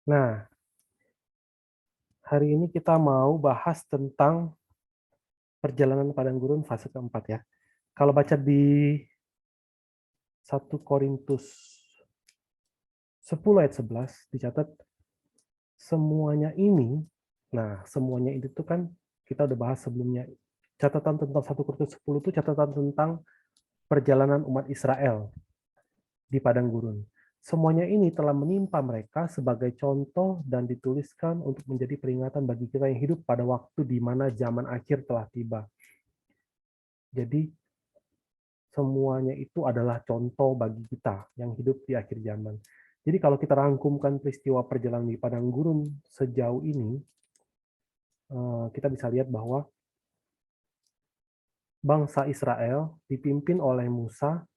Nah, hari ini kita mau bahas tentang perjalanan padang gurun fase keempat ya. Kalau baca di 1 Korintus 10 ayat 11 dicatat semuanya ini, nah semuanya itu tuh kan kita udah bahas sebelumnya. Catatan tentang 1 Korintus 10 itu catatan tentang perjalanan umat Israel di padang gurun. Semuanya ini telah menimpa mereka sebagai contoh dan dituliskan untuk menjadi peringatan bagi kita yang hidup pada waktu di mana zaman akhir telah tiba. Jadi semuanya itu adalah contoh bagi kita yang hidup di akhir zaman. Jadi kalau kita rangkumkan peristiwa perjalanan di padang gurun sejauh ini, kita bisa lihat bahwa bangsa Israel dipimpin oleh Musa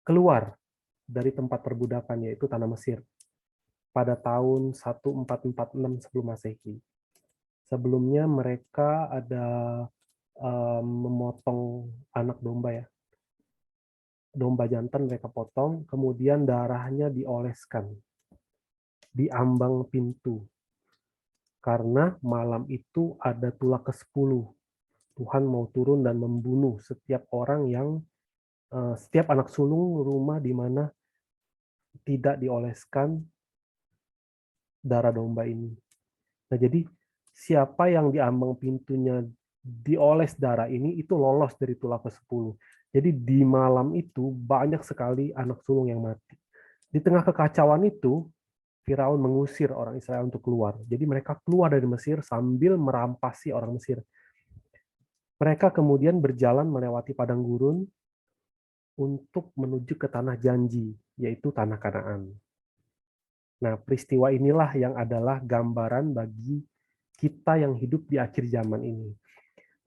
keluar dari tempat perbudakan yaitu tanah Mesir pada tahun 1446 sebelum Masehi. Sebelumnya mereka ada memotong anak domba ya, domba jantan mereka potong, kemudian darahnya dioleskan di ambang pintu. Karena malam itu ada tulah ke-10. Tuhan mau turun dan membunuh setiap orang yang, setiap anak sulung rumah di mana tidak dioleskan darah domba ini. Nah, jadi siapa yang di ambang pintunya dioles darah ini, itu lolos dari tulah ke-10. Jadi di malam itu banyak sekali anak sulung yang mati. Di tengah kekacauan itu, Firaun mengusir orang Israel untuk keluar. Jadi mereka keluar dari Mesir sambil merampasi orang Mesir. Mereka kemudian berjalan melewati padang gurun untuk menuju ke tanah janji, yaitu tanah Kanaan. Nah, peristiwa inilah yang adalah gambaran bagi kita yang hidup di akhir zaman ini.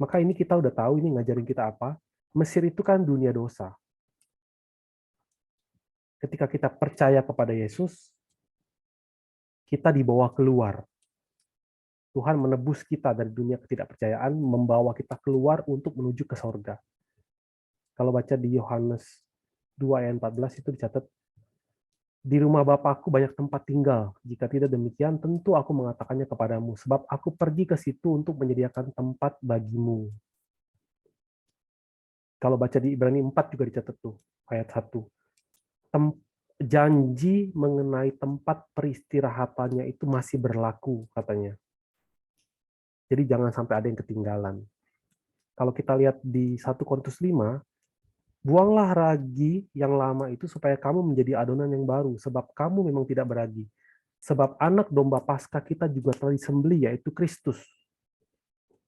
Maka ini kita udah tahu ini ngajarin kita apa. Mesir itu kan dunia dosa. Ketika kita percaya kepada Yesus, kita dibawa keluar. Tuhan menebus kita dari dunia ketidakpercayaan, membawa kita keluar untuk menuju ke sorga. Kalau baca di Yohanes 2 ayat 14 itu dicatat, di rumah Bapakku banyak tempat tinggal. Jika tidak demikian, tentu aku mengatakannya kepadamu, sebab aku pergi ke situ untuk menyediakan tempat bagimu. Kalau baca di Ibrani 4 juga dicatat tuh, ayat 1. Janji mengenai tempat peristirahatannya itu masih berlaku, katanya. Jadi jangan sampai ada yang ketinggalan. Kalau kita lihat di 1 Korintus 5, buanglah ragi yang lama itu supaya kamu menjadi adonan yang baru, sebab kamu memang tidak beragi. Sebab anak domba Paskah kita juga telah disembelih, yaitu Kristus.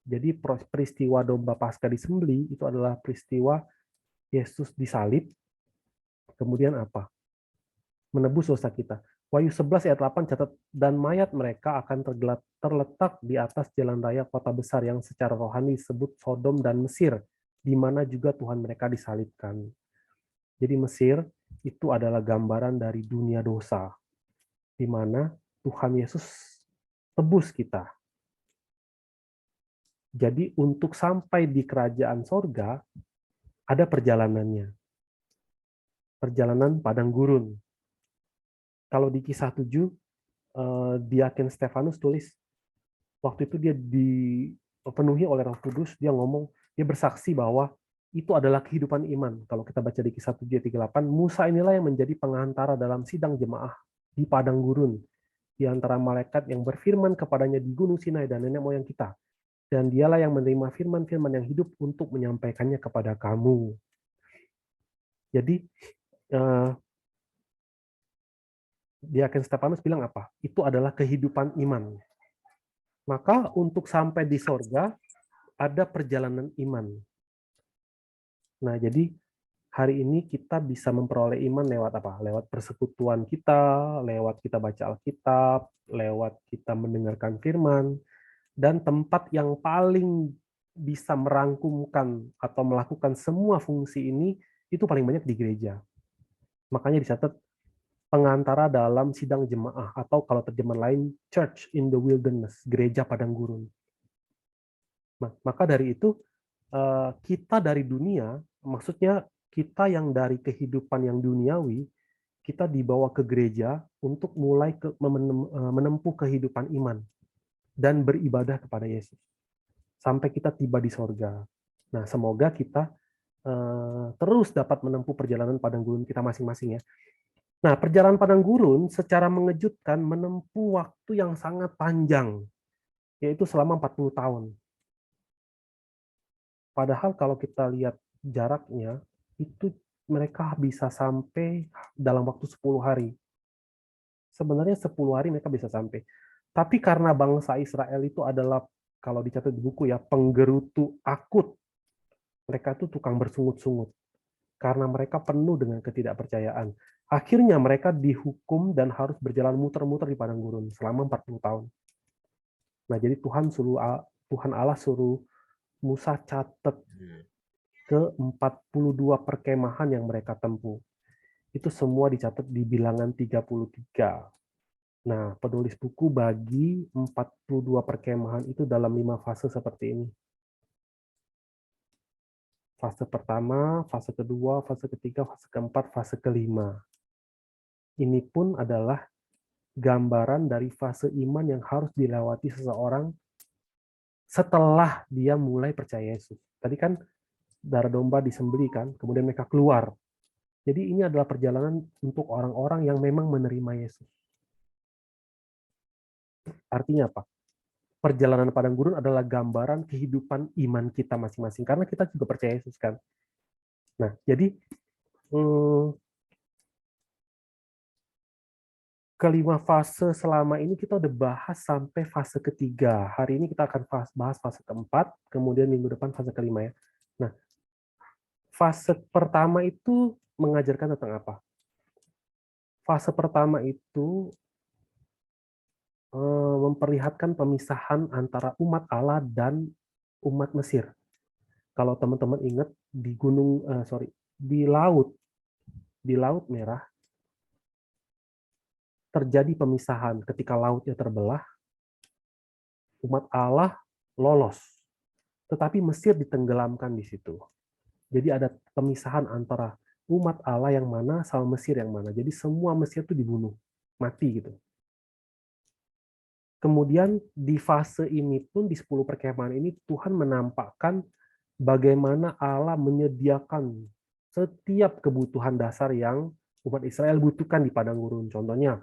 Jadi peristiwa domba Paskah disembelih itu adalah peristiwa Yesus disalib, kemudian apa? Menebus dosa kita. Wahyu 11 ayat 8 catat, dan mayat mereka akan terletak di atas jalan raya kota besar yang secara rohani disebut Sodom dan Mesir, di mana juga Tuhan mereka disalibkan. Jadi Mesir itu adalah gambaran dari dunia dosa, di mana Tuhan Yesus tebus kita. Jadi untuk sampai di kerajaan sorga, ada perjalanannya. Perjalanan padang gurun. Kalau di kisah 7, Diaken Stefanus tulis, waktu itu dia dipenuhi oleh Roh Kudus, dia ngomong, dia bersaksi bahwa itu adalah kehidupan iman. Kalau kita baca di kisah 7 ayat 38, Musa inilah yang menjadi pengantara dalam sidang jemaah di padang gurun, di antara malaikat yang berfirman kepadanya di Gunung Sinai dan nenek moyang kita. Dan dialah yang menerima firman-firman yang hidup untuk menyampaikannya kepada kamu. Jadi, Diaken Stefanus bilang apa? Itu adalah kehidupan iman. Maka untuk sampai di sorga, ada perjalanan iman. Nah, jadi hari ini kita bisa memperoleh iman lewat apa? Lewat persekutuan kita, lewat kita baca Alkitab, lewat kita mendengarkan firman, dan tempat yang paling bisa merangkumkan atau melakukan semua fungsi ini, itu paling banyak di gereja. Makanya dicatat pengantara dalam sidang jemaah, atau kalau terjemahan lain, church in the wilderness, gereja padang gurun. Nah, maka dari itu, kita dari dunia, maksudnya kita yang dari kehidupan yang duniawi, kita dibawa ke gereja untuk mulai menempuh kehidupan iman dan beribadah kepada Yesus sampai kita tiba di sorga. Nah, semoga kita terus dapat menempuh perjalanan padang gurun kita masing-masing ya. Nah, perjalanan padang gurun secara mengejutkan menempuh waktu yang sangat panjang, yaitu selama 40 tahun. Padahal kalau kita lihat jaraknya, itu mereka bisa sampai dalam waktu 10 hari. Sebenarnya 10 hari mereka bisa sampai. Tapi karena bangsa Israel itu adalah, kalau dicatat di buku ya, penggerutu akut. Mereka itu tukang bersungut-sungut. Karena mereka penuh dengan ketidakpercayaan. Akhirnya mereka dihukum dan harus berjalan muter-muter di padang gurun selama 40 tahun. Nah, jadi Tuhan Allah suruh Musa catat ke 42 perkemahan yang mereka tempuh. Itu semua dicatat di bilangan 33. Nah, penulis buku bagi 42 perkemahan itu dalam 5 fase seperti ini. Fase pertama, fase kedua, fase ketiga, fase keempat, fase kelima. Ini pun adalah gambaran dari fase iman yang harus dilewati seseorang setelah dia mulai percaya Yesus. Tadi kan darah domba disembelih kan, kemudian mereka keluar. Jadi ini adalah perjalanan untuk orang-orang yang memang menerima Yesus. Artinya apa? Perjalanan padang gurun adalah gambaran kehidupan iman kita masing-masing. Karena kita juga percaya Yesus kan. Nah, jadi kelima fase selama ini kita udah bahas sampai fase ketiga. Hari ini kita akan bahas fase keempat, kemudian minggu depan fase kelima ya. Nah, fase pertama itu mengajarkan tentang apa? Fase pertama itu memperlihatkan pemisahan antara umat Allah dan umat Mesir. Kalau teman-teman ingat di di Laut Merah terjadi pemisahan ketika lautnya terbelah, umat Allah lolos, tetapi Mesir ditenggelamkan di situ. Jadi ada pemisahan antara umat Allah yang mana sama Mesir yang mana. Jadi semua Mesir itu dibunuh, mati gitu. Kemudian di fase ini pun, di 10 perkemahan ini, Tuhan menampakkan bagaimana Allah menyediakan setiap kebutuhan dasar yang umat Israel butuhkan di padang gurun. Contohnya,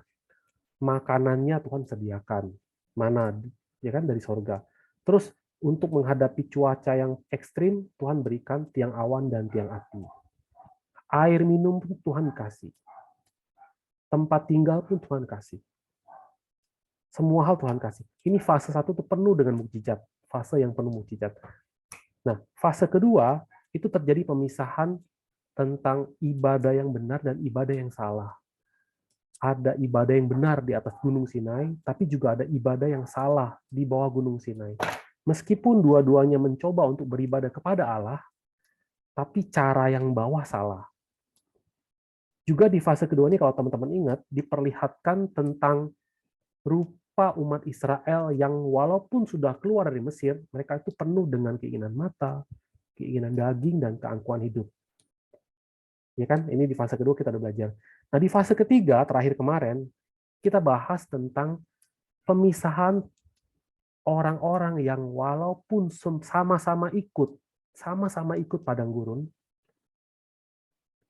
makanannya Tuhan sediakan. Mana? Ya kan, dari sorga. Terus untuk menghadapi cuaca yang ekstrim, Tuhan berikan tiang awan dan tiang api. Air minum pun Tuhan kasih. Tempat tinggal pun Tuhan kasih. Semua hal Tuhan kasih. Ini fase 1 itu penuh dengan mukjizat. Fase yang penuh mukjizat. Nah, fase kedua itu terjadi pemisahan tentang ibadah yang benar dan ibadah yang salah. Ada ibadah yang benar di atas Gunung Sinai, tapi juga ada ibadah yang salah di bawah Gunung Sinai. Meskipun dua-duanya mencoba untuk beribadah kepada Allah, tapi cara yang bawah salah. Juga di fase kedua ini, kalau teman-teman ingat, diperlihatkan tentang rupa umat Israel yang walaupun sudah keluar dari Mesir, mereka itu penuh dengan keinginan mata, keinginan daging, dan keangkuhan hidup. Ya kan? Ini di fase kedua kita udah belajar. Nah, di fase ketiga, terakhir kemarin, kita bahas tentang pemisahan orang-orang yang walaupun sama-sama ikut padang gurun,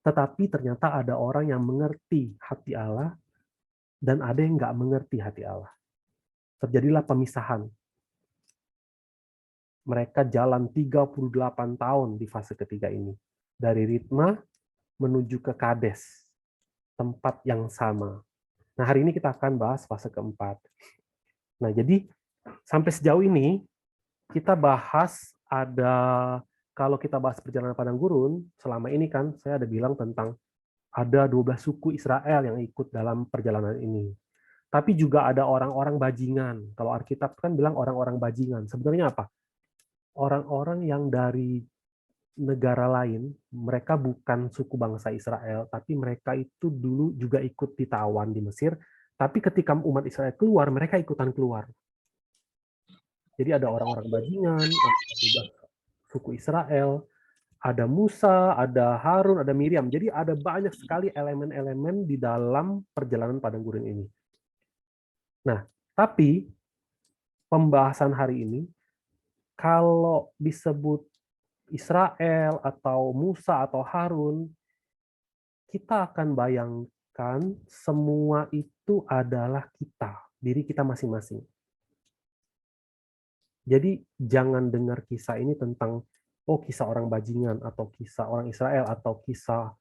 tetapi ternyata ada orang yang mengerti hati Allah dan ada yang nggak mengerti hati Allah. Terjadilah pemisahan. Mereka jalan 38 tahun di fase ketiga ini. Dari Ritma menuju ke Kades, tempat yang sama. Nah, hari ini kita akan bahas fase keempat. Nah, jadi sampai sejauh ini kita bahas kalau kita bahas perjalanan padang gurun, selama ini kan saya ada bilang tentang ada 12 suku Israel yang ikut dalam perjalanan ini. Tapi juga ada orang-orang bajingan. Kalau Alkitab kan bilang orang-orang bajingan. Sebenarnya apa? Orang-orang yang dari negara lain, mereka bukan suku bangsa Israel, tapi mereka itu dulu juga ikut ditawan di Mesir, tapi ketika umat Israel keluar, mereka ikutan keluar. Jadi ada orang-orang bajingan, suku Israel, Ada Musa, ada Harun, ada Miriam. Jadi ada banyak sekali elemen-elemen di dalam perjalanan padang gurun ini. Nah, tapi pembahasan hari ini, kalau disebut Israel atau Musa atau Harun, kita akan bayangkan semua itu adalah kita, diri kita masing-masing. Jadi jangan dengar kisah ini tentang kisah orang bajingan atau kisah orang Israel atau kisah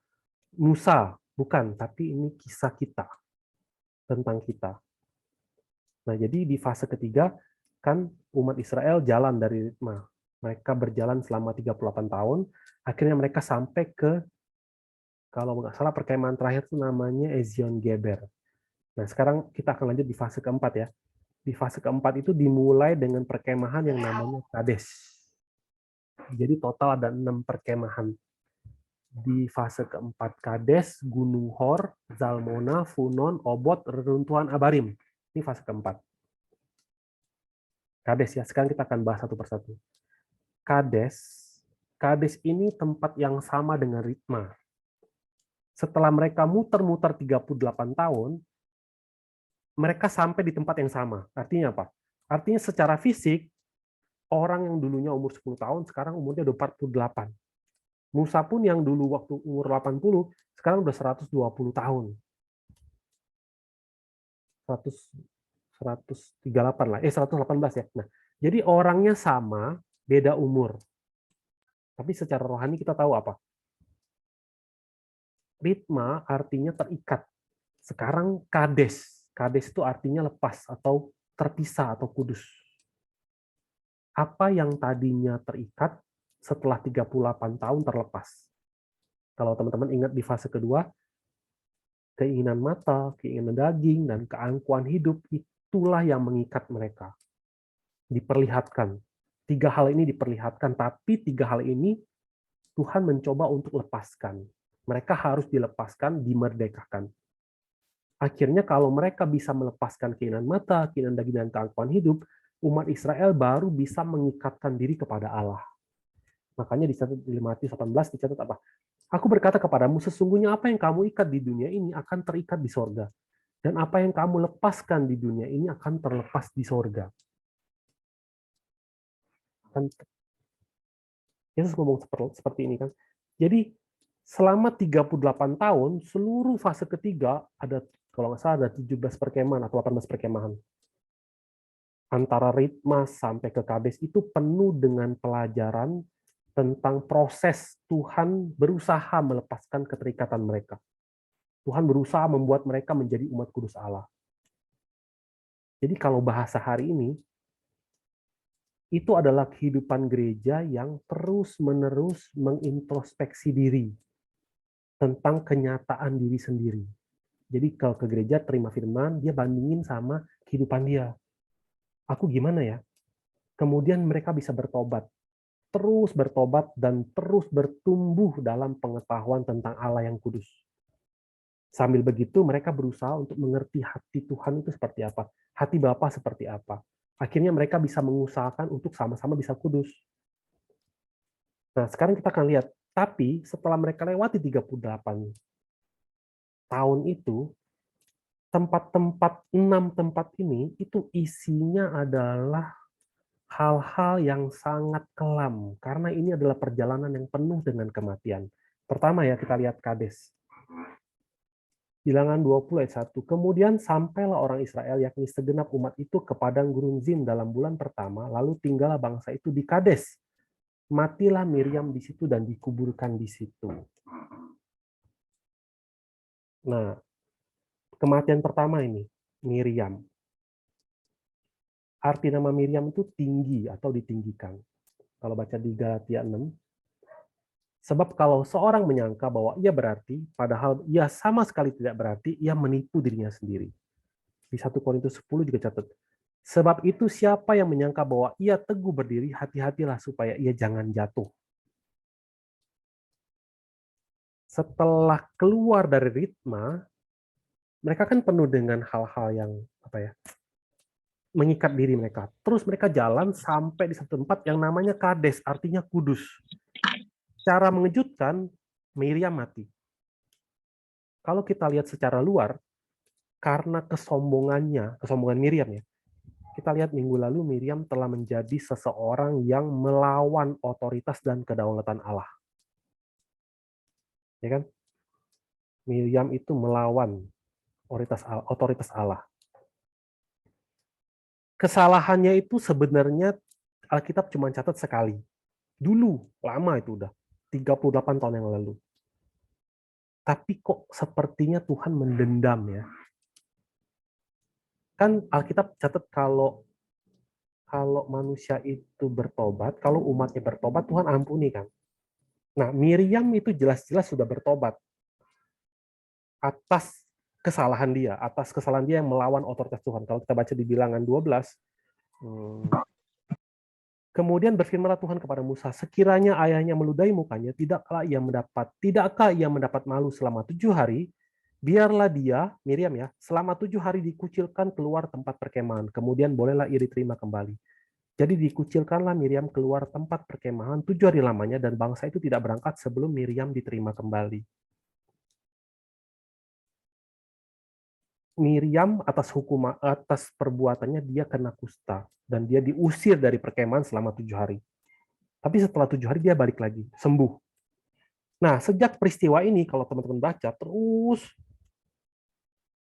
Musa, bukan, tapi ini kisah kita, tentang kita. Nah, jadi di fase ketiga kan umat Israel jalan dari Ritma. Mereka berjalan selama 38 tahun, akhirnya mereka sampai ke, kalau nggak salah perkemahan terakhir itu namanya Ezion Geber. Nah, sekarang kita akan lanjut di fase keempat ya. Di fase keempat itu dimulai dengan perkemahan yang namanya Kades. Jadi total ada 6 perkemahan. Di fase keempat Kades, Gunung Hor, Zalmona, Funon, Obot, Reruntuhan Abarim. Ini fase keempat. Kades ya, sekarang kita akan bahas satu persatu. Kades ini tempat yang sama dengan Ritma. Setelah mereka muter-muter 38 tahun, mereka sampai di tempat yang sama. Artinya apa? Artinya secara fisik, orang yang dulunya umur 10 tahun, sekarang umurnya udah 48. Musa pun yang dulu waktu umur 80, sekarang udah 120 tahun. 138 lah, 118 ya. Nah, jadi orangnya sama, beda umur. Tapi secara rohani kita tahu apa? Ritma artinya terikat. Sekarang kades. Kades itu artinya lepas atau terpisah atau kudus. Apa yang tadinya terikat setelah 38 tahun terlepas. Kalau teman-teman ingat di fase kedua, keinginan mata, keinginan daging, dan keangkuhan hidup, itulah yang mengikat mereka. Diperlihatkan. 3 hal ini diperlihatkan, tapi 3 hal ini Tuhan mencoba untuk lepaskan. Mereka harus dilepaskan, dimerdekakan. Akhirnya kalau mereka bisa melepaskan keinginan mata, keinginan daging, dan keangkuhan hidup, umat Israel baru bisa mengikatkan diri kepada Allah. Makanya dicatat di Matius 18 dicatat apa? Aku berkata kepadamu, sesungguhnya apa yang kamu ikat di dunia ini akan terikat di sorga. Dan apa yang kamu lepaskan di dunia ini akan terlepas di sorga. Kan Yesus ngomong seperti ini kan. Jadi selama 38 tahun, seluruh fase ketiga, ada kalau nggak salah ada 17 perkemahan atau 18 perkemahan. Antara Ritma sampai ke Kades itu penuh dengan pelajaran tentang proses Tuhan berusaha melepaskan keterikatan mereka. Tuhan berusaha membuat mereka menjadi umat kudus Allah. Jadi kalau bahasa hari ini, itu adalah kehidupan gereja yang terus-menerus mengintrospeksi diri tentang kenyataan diri sendiri. Jadi kalau ke gereja terima firman, dia bandingin sama kehidupan dia. Aku gimana ya? Kemudian mereka bisa bertobat. Terus bertobat dan terus bertumbuh dalam pengetahuan tentang Allah yang kudus. Sambil begitu mereka berusaha untuk mengerti hati Tuhan itu seperti apa. Hati Bapa seperti apa. Akhirnya mereka bisa mengusahakan untuk sama-sama bisa kudus. Nah, sekarang kita akan lihat. Tapi setelah mereka lewati 38 tahun itu, tempat-tempat 6 tempat ini itu isinya adalah hal-hal yang sangat kelam karena ini adalah perjalanan yang penuh dengan kematian. Pertama ya kita lihat Kades. Bilangan 20 ayat 1. Kemudian sampailah orang Israel yakni segenap umat itu ke padang gurun Zin dalam bulan pertama, lalu tinggallah bangsa itu di Kades. Matilah Miriam di situ dan dikuburkan di situ. Nah, kematian pertama ini, Miriam. Arti nama Miriam itu tinggi atau ditinggikan. Kalau baca di Galatia 6, sebab kalau seorang menyangka bahwa ia berarti, padahal ia sama sekali tidak berarti, ia menipu dirinya sendiri. Di 1 Korintus 10 juga catat. Sebab itu siapa yang menyangka bahwa ia teguh berdiri, hati-hatilah supaya ia jangan jatuh. Setelah keluar dari ritma, mereka kan penuh dengan hal-hal yang mengikat diri mereka. Terus mereka jalan sampai di satu tempat yang namanya Kades, artinya kudus. Cara mengejutkan, Miriam mati. Kalau kita lihat secara luar, karena kesombongan Miriam ya, kita lihat minggu lalu Miriam telah menjadi seseorang yang melawan otoritas dan kedaulatan Allah. Ya kan? Miriam itu melawan otoritas Allah. Kesalahannya itu sebenarnya Alkitab cuma catat sekali. Dulu, lama itu udah. 38 tahun yang lalu. Tapi kok sepertinya Tuhan mendendam ya. Kan Alkitab catat kalau manusia itu bertobat, kalau umatnya bertobat, Tuhan ampuni kan. Nah, Miriam itu jelas-jelas sudah bertobat atas atas kesalahan dia yang melawan otoritas Tuhan. Kalau kita baca di Bilangan 12, kemudian berfirmanlah Tuhan kepada Musa, sekiranya ayahnya meludahi mukanya, tidakkah ia mendapat malu selama 7 hari? Biarlah dia, Miriam ya, selama 7 hari dikucilkan keluar tempat perkemahan, kemudian bolehlah ia diterima kembali. Jadi dikucilkanlah Miriam keluar tempat perkemahan 7 hari lamanya, dan bangsa itu tidak berangkat sebelum Miriam diterima kembali. Miriam atas perbuatannya dia kena kusta, dan dia diusir dari perkemahan selama 7 hari. Tapi setelah 7 hari dia balik lagi, sembuh. Nah, sejak peristiwa ini, kalau teman-teman baca, terus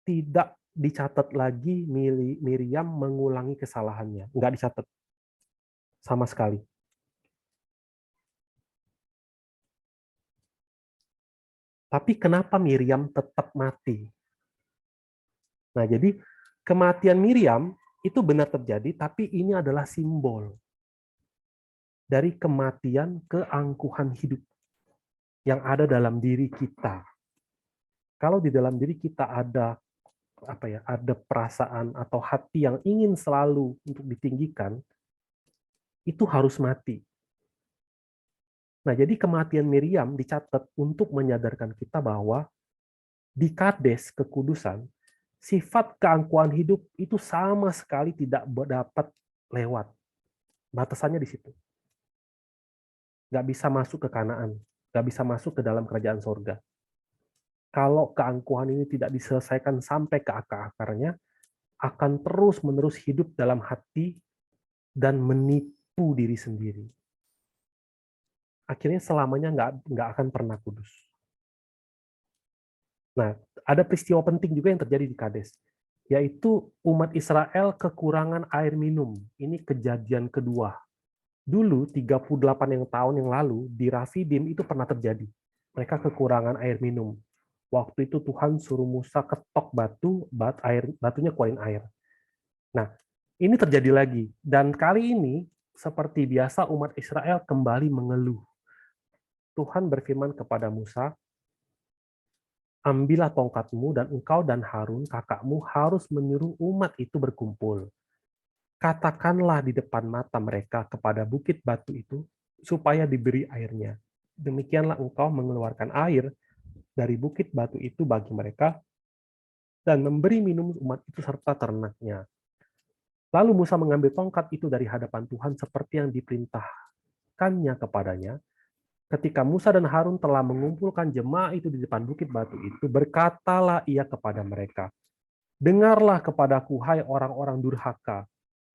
tidak dicatat lagi Miriam mengulangi kesalahannya. Nggak dicatat sama sekali. Tapi kenapa Miriam tetap mati? Nah, jadi kematian Miriam itu benar terjadi, tapi ini adalah simbol dari kematian keangkuhan hidup yang ada dalam diri kita. Kalau di dalam diri kita ada ada perasaan atau hati yang ingin selalu untuk ditinggikan, itu harus mati. Nah, jadi kematian Miriam dicatat untuk menyadarkan kita bahwa di Kades kekudusan, sifat keangkuhan hidup itu sama sekali tidak dapat lewat. Batasannya di situ. Nggak bisa masuk ke Kanaan, nggak bisa masuk ke dalam kerajaan sorga. Kalau keangkuhan ini tidak diselesaikan sampai ke akar-akarnya, akan terus-menerus hidup dalam hati dan menipu diri sendiri. Akhirnya selamanya nggak akan pernah kudus. Nah, ada peristiwa penting juga yang terjadi di Kades, yaitu umat Israel kekurangan air minum. Ini kejadian kedua. Dulu, 38 tahun yang lalu, di Rafidim itu pernah terjadi. Mereka kekurangan air minum. Waktu itu Tuhan suruh Musa ketok batunya keluarin air. Nah, ini terjadi lagi. Dan kali ini, seperti biasa umat Israel kembali mengeluh. Tuhan berfirman kepada Musa, ambillah tongkatmu dan engkau dan Harun, kakakmu, harus menyuruh umat itu berkumpul. Katakanlah di depan mata mereka kepada bukit batu itu, supaya diberi airnya. Demikianlah engkau mengeluarkan air dari bukit batu itu bagi mereka, dan memberi minum umat itu serta ternaknya. Lalu Musa mengambil tongkat itu dari hadapan Tuhan seperti yang diperintahkannya kepadanya. Ketika Musa dan Harun telah mengumpulkan jemaah itu di depan bukit batu itu, berkatalah ia kepada mereka, dengarlah kepadaku, hai orang-orang durhaka.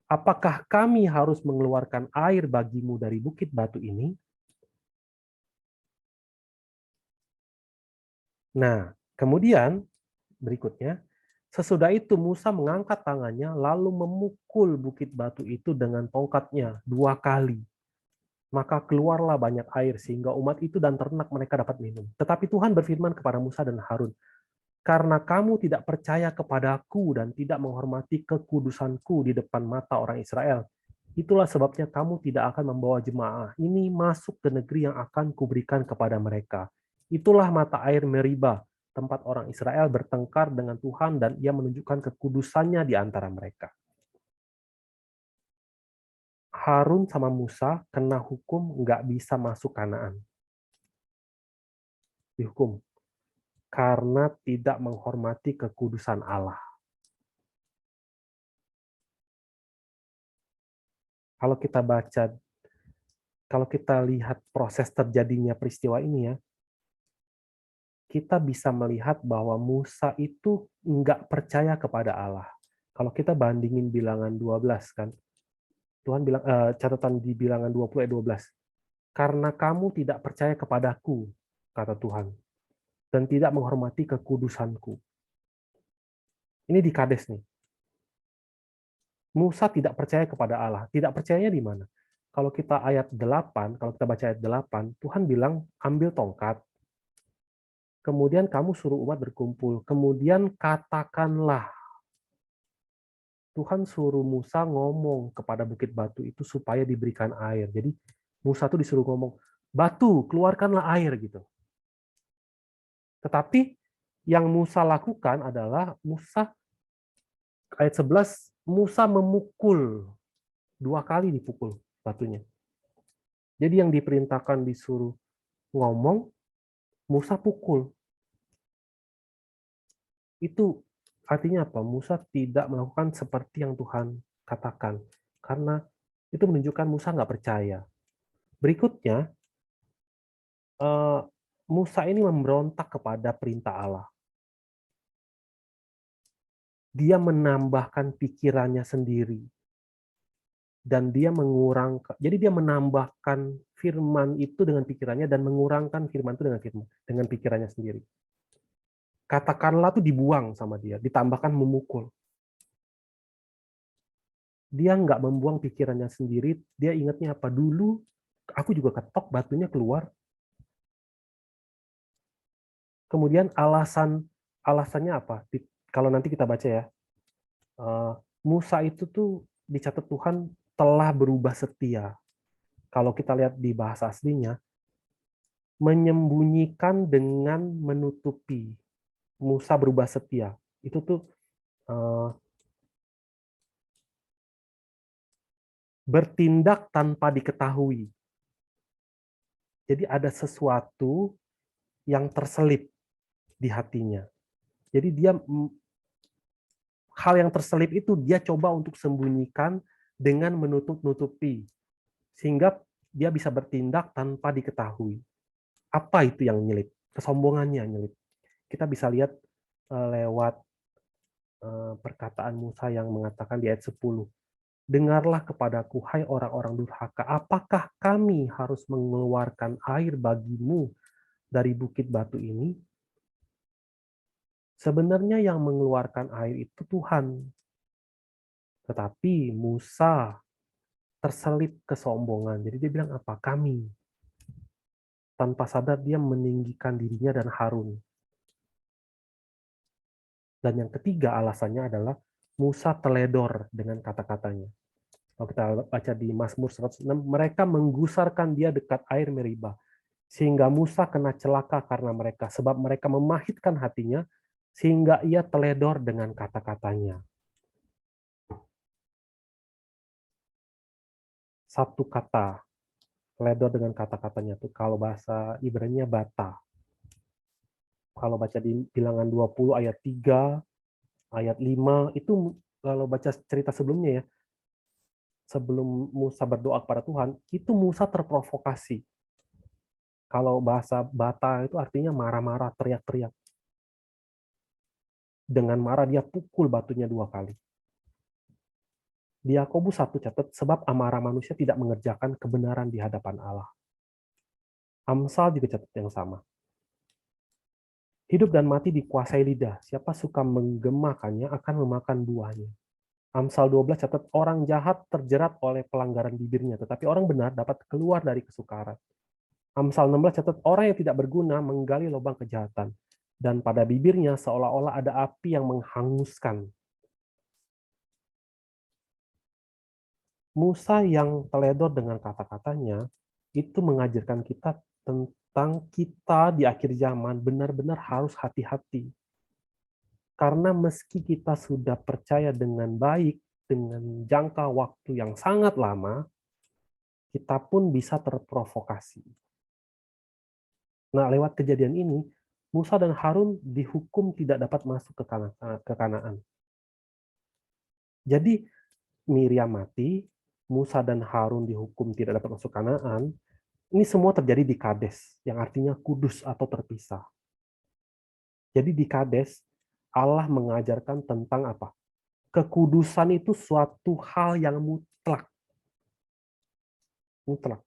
Apakah kami harus mengeluarkan air bagimu dari bukit batu ini? Nah, kemudian berikutnya, sesudah itu Musa mengangkat tangannya lalu memukul bukit batu itu dengan tongkatnya 2 kali. Maka keluarlah banyak air sehingga umat itu dan ternak mereka dapat minum. Tetapi Tuhan berfirman kepada Musa dan Harun, karena kamu tidak percaya kepadaku dan tidak menghormati kekudusanku di depan mata orang Israel, itulah sebabnya kamu tidak akan membawa jemaah ini masuk ke negeri yang akan kuberikan kepada mereka. Itulah mata air Meriba, tempat orang Israel bertengkar dengan Tuhan dan ia menunjukkan kekudusannya di antara mereka. Harun sama Musa kena hukum nggak bisa masuk Kanaan. Dihukum karena tidak menghormati kekudusan Allah. Kalau kita baca kalau kita lihat proses terjadinya peristiwa ini ya, kita bisa melihat bahwa Musa itu nggak percaya kepada Allah. Kalau kita bandingin bilangan 12 kan, Tuhan bilang, catatan di bilangan 20 ayat 12, karena kamu tidak percaya kepadaku, kata Tuhan, dan tidak menghormati kekudusanku. Ini di Kades nih. Musa tidak percaya kepada Allah. Tidak percayanya di mana? Kalau kita ayat 8, kalau kita baca ayat 8, Tuhan bilang, ambil tongkat, kemudian kamu suruh umat berkumpul, kemudian katakanlah. Tuhan suruh Musa ngomong kepada bukit batu itu supaya diberikan air. Jadi Musa tuh disuruh ngomong, batu, keluarkanlah air gitu. Tetapi yang Musa lakukan adalah ayat 11, Musa memukul, 2 kali dipukul batunya. Jadi yang diperintahkan disuruh ngomong, Musa pukul. Itu artinya apa? Musa tidak melakukan seperti yang Tuhan katakan. Karena itu menunjukkan Musa nggak percaya. Berikutnya, Musa ini memberontak kepada perintah Allah. Dia menambahkan pikirannya sendiri. Dan dia jadi dia menambahkan firman itu dengan pikirannya dan mengurangkan firman itu dengan pikirannya sendiri. Katakanlah tuh dibuang sama dia, ditambahkan memukul. Dia nggak membuang pikirannya sendiri, dia ingatnya apa? Dulu aku juga ketok, batunya keluar. Kemudian alasannya apa? Kalau nanti kita baca ya, Musa itu tuh dicatat Tuhan telah berubah setia. Kalau kita lihat di bahasa aslinya, menyembunyikan dengan menutupi. Musa berubah setia. Itu tuh bertindak tanpa diketahui. Jadi ada sesuatu yang terselip di hatinya. Jadi hal yang terselip itu dia coba untuk sembunyikan dengan menutup-nutupi. Sehingga dia bisa bertindak tanpa diketahui. Apa itu yang nyelip? Kesombongannya nyelip. Kita bisa lihat lewat perkataan Musa yang mengatakan di ayat 10. Dengarlah kepadaku, hai orang-orang durhaka, apakah kami harus mengeluarkan air bagimu dari bukit batu ini? Sebenarnya yang mengeluarkan air itu Tuhan. Tetapi Musa terselip kesombongan. Jadi dia bilang apa? Kami. Tanpa sadar dia meninggikan dirinya dan Harun. Dan yang ketiga alasannya adalah Musa teledor dengan kata-katanya. Kalau kita baca di Mazmur 106, mereka menggusarkan dia dekat air Meribah. Sehingga Musa kena celaka karena mereka. Sebab mereka memahitkan hatinya, sehingga ia teledor dengan kata-katanya. Satu kata, teledor dengan kata-katanya tuh kalau bahasa Ibrani bata. Kalau baca di bilangan 20 ayat 3, ayat 5, itu kalau baca cerita sebelumnya ya, sebelum Musa berdoa kepada Tuhan, itu Musa terprovokasi. Kalau bahasa bata itu artinya marah-marah, teriak-teriak. Dengan marah dia pukul batunya 2 kali. Di Yakobus 1 catat, sebab amarah manusia tidak mengerjakan kebenaran di hadapan Allah. Amsal juga catat yang sama. Hidup dan mati dikuasai lidah. Siapa suka menggemakannya akan memakan buahnya. Amsal 12 catat, orang jahat terjerat oleh pelanggaran bibirnya, tetapi orang benar dapat keluar dari kesukaran. Amsal 16 catat, orang yang tidak berguna menggali lubang kejahatan, dan pada bibirnya seolah-olah ada api yang menghanguskan. Musa yang teledor dengan kata-katanya itu mengajarkan kita tentang kita di akhir zaman benar-benar harus hati-hati. Karena meski kita sudah percaya dengan baik, dengan jangka waktu yang sangat lama, kita pun bisa terprovokasi. Nah, lewat kejadian ini, Musa dan Harun dihukum tidak dapat masuk ke Kanaan. Jadi Miriam mati, Musa dan Harun dihukum tidak dapat masuk Kanaan, ini semua terjadi di Kades, yang artinya kudus atau terpisah. Jadi di Kades, Allah mengajarkan tentang apa? Kekudusan itu suatu hal yang mutlak. Mutlak.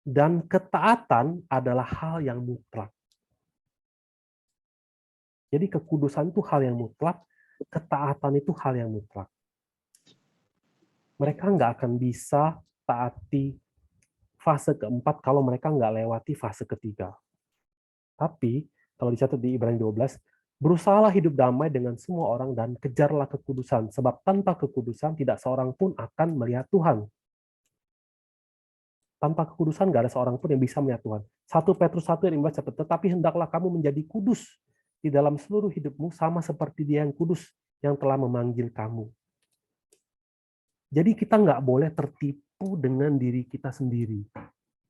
Dan ketaatan adalah hal yang mutlak. Jadi kekudusan itu hal yang mutlak, ketaatan itu hal yang mutlak. Mereka nggak akan bisa taati fase keempat kalau mereka nggak lewati fase ketiga. Tapi, kalau dicatat di Ibrani 12, berusahalah hidup damai dengan semua orang dan kejarlah kekudusan, sebab tanpa kekudusan tidak seorang pun akan melihat Tuhan. Tanpa kekudusan nggak ada seorang pun yang bisa melihat Tuhan. 1 Petrus 1 ayat 15 catat, tetapi hendaklah kamu menjadi kudus di dalam seluruh hidupmu sama seperti Dia yang kudus yang telah memanggil kamu. Jadi kita nggak boleh tertipu dengan diri kita sendiri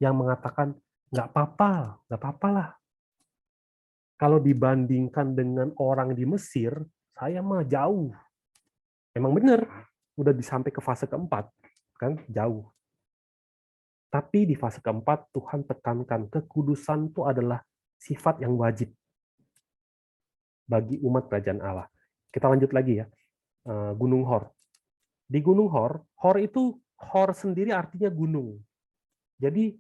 yang mengatakan nggak apa-apa lah. Kalau dibandingkan dengan orang di Mesir, saya mah jauh. Emang benar, udah sampai ke fase keempat, kan jauh. Tapi di fase keempat, Tuhan tekankan kekudusan itu adalah sifat yang wajib bagi umat kerajaan Allah. Kita lanjut lagi ya, Gunung Hor. Di Gunung Hor, Hor sendiri artinya gunung. Jadi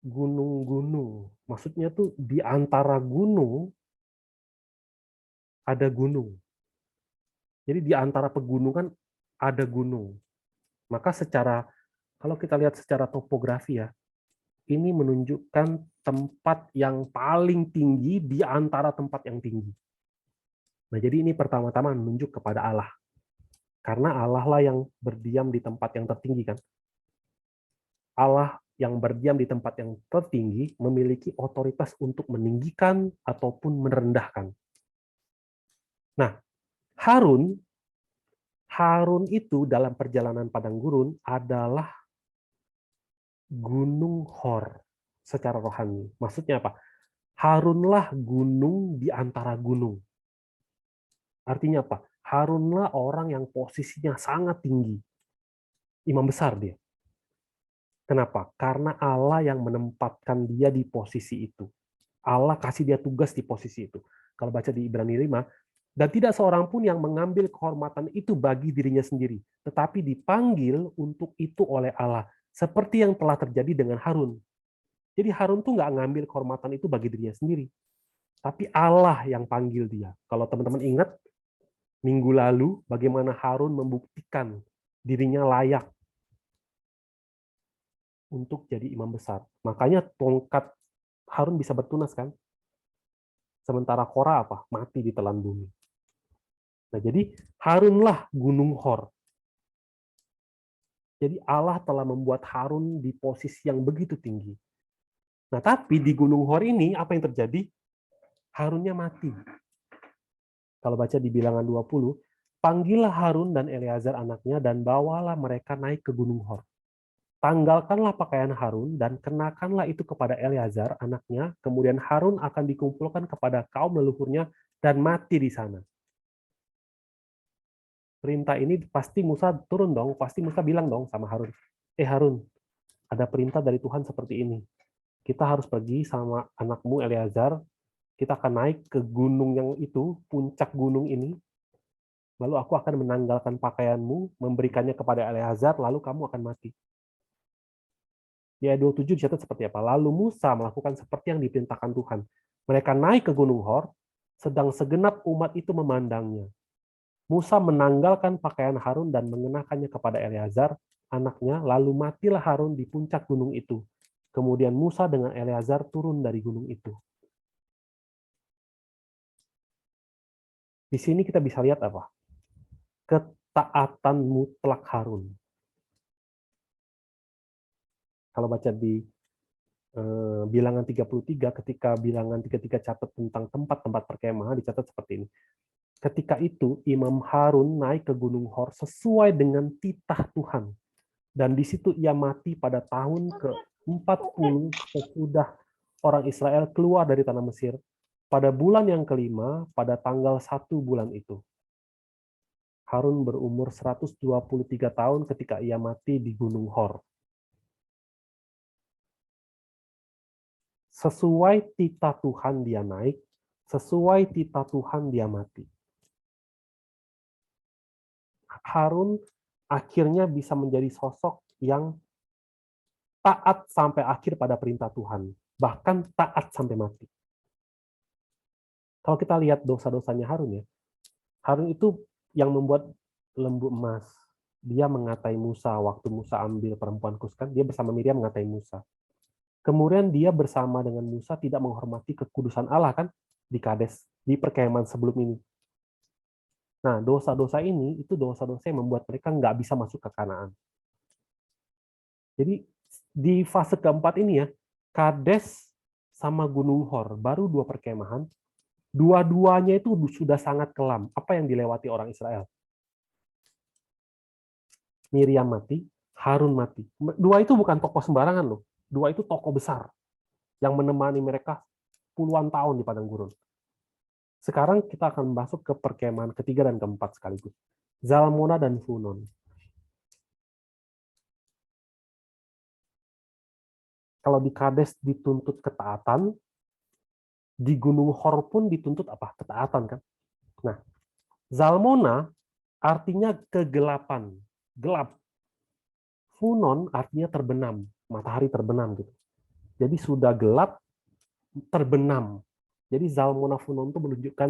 gunung-gunung, maksudnya tuh di antara gunung ada gunung. Jadi di antara pegunungan ada gunung. Maka kalau kita lihat secara topografi ya, ini menunjukkan tempat yang paling tinggi di antara tempat yang tinggi. Nah, jadi ini pertama-tama menunjuk kepada Allah. Karena Allah lah yang berdiam di tempat yang tertinggi kan. Allah yang berdiam di tempat yang tertinggi memiliki otoritas untuk meninggikan ataupun merendahkan. Nah, Harun itu dalam perjalanan padang gurun adalah gunung Hor secara rohani. Maksudnya apa? Harunlah gunung di antara gunung. Artinya apa? Harunlah orang yang posisinya sangat tinggi. Imam besar dia. Kenapa? Karena Allah yang menempatkan dia di posisi itu. Allah kasih dia tugas di posisi itu. Kalau baca di Ibrani 5, dan tidak seorang pun yang mengambil kehormatan itu bagi dirinya sendiri, tetapi dipanggil untuk itu oleh Allah, seperti yang telah terjadi dengan Harun. Jadi Harun tuh nggak ngambil kehormatan itu bagi dirinya sendiri, tapi Allah yang panggil dia. Kalau teman-teman ingat, minggu lalu bagaimana Harun membuktikan dirinya layak untuk jadi imam besar. Makanya tongkat Harun bisa bertunas kan? Sementara Korah apa? Mati di telan bumi. Nah, jadi Harunlah gunung Hor. Jadi Allah telah membuat Harun di posisi yang begitu tinggi. Nah, tapi di gunung Hor ini apa yang terjadi? Harunnya mati. Kalau baca di Bilangan 20, panggillah Harun dan Eleazar anaknya dan bawalah mereka naik ke gunung Hor. Tanggalkanlah pakaian Harun dan kenakanlah itu kepada Eleazar anaknya, kemudian Harun akan dikumpulkan kepada kaum leluhurnya dan mati di sana. Perintah ini pasti Musa turun dong, pasti Musa bilang dong sama Harun, Harun, ada perintah dari Tuhan seperti ini. Kita harus pergi sama anakmu Eleazar, kita akan naik ke gunung yang itu, puncak gunung ini, lalu aku akan menanggalkan pakaianmu, memberikannya kepada Eleazar, lalu kamu akan mati. Di ayat 27 dicatat seperti apa? Lalu Musa melakukan seperti yang diperintahkan Tuhan. Mereka naik ke gunung Hor, sedang segenap umat itu memandangnya. Musa menanggalkan pakaian Harun dan mengenakannya kepada Eleazar, anaknya, lalu matilah Harun di puncak gunung itu. Kemudian Musa dengan Eleazar turun dari gunung itu. Di sini kita bisa lihat apa? Ketaatan mutlak Harun. Kalau baca di Bilangan 33, ketika Bilangan 33 catat tentang tempat-tempat perkemahan, dicatat seperti ini. Ketika itu, Imam Harun naik ke Gunung Hor sesuai dengan titah Tuhan. Dan di situ ia mati pada tahun ke-40 sesudah orang Israel keluar dari tanah Mesir. Pada bulan yang kelima, pada tanggal 1 bulan itu. Harun berumur 123 tahun ketika ia mati di Gunung Hor. Sesuai tita Tuhan dia naik, sesuai tita Tuhan dia mati. Harun akhirnya bisa menjadi sosok yang taat sampai akhir pada perintah Tuhan, bahkan taat sampai mati. Kalau kita lihat dosa-dosanya Harun ya, Harun itu yang membuat lembu emas. Dia mengatai Musa waktu Musa ambil perempuan Kus kan, dia bersama Miriam mengatai Musa. Kemudian dia bersama dengan Musa tidak menghormati kekudusan Allah kan di Kades, di perkemahan sebelum ini. Nah, dosa-dosa ini itu dosa-dosa yang membuat mereka nggak bisa masuk ke Kanaan. Jadi di fase keempat ini ya, Kades sama Gunung Hor baru dua perkemahan, dua-duanya itu sudah sangat kelam. Apa yang dilewati orang Israel? Miriam mati, Harun mati. Dua itu bukan tokoh sembarangan loh. Dua itu tokoh besar yang menemani mereka puluhan tahun di padang gurun. Sekarang kita akan masuk ke perkemahan ketiga dan keempat sekaligus. Zalmona dan Funon. Kalau di Kades dituntut ketaatan, di Gunung Hor pun dituntut apa? Ketaatan kan? Nah, Zalmona artinya kegelapan, gelap. Funon artinya terbenam, matahari terbenam gitu. Jadi sudah gelap, terbenam. Jadi Zalmona Funon itu menunjukkan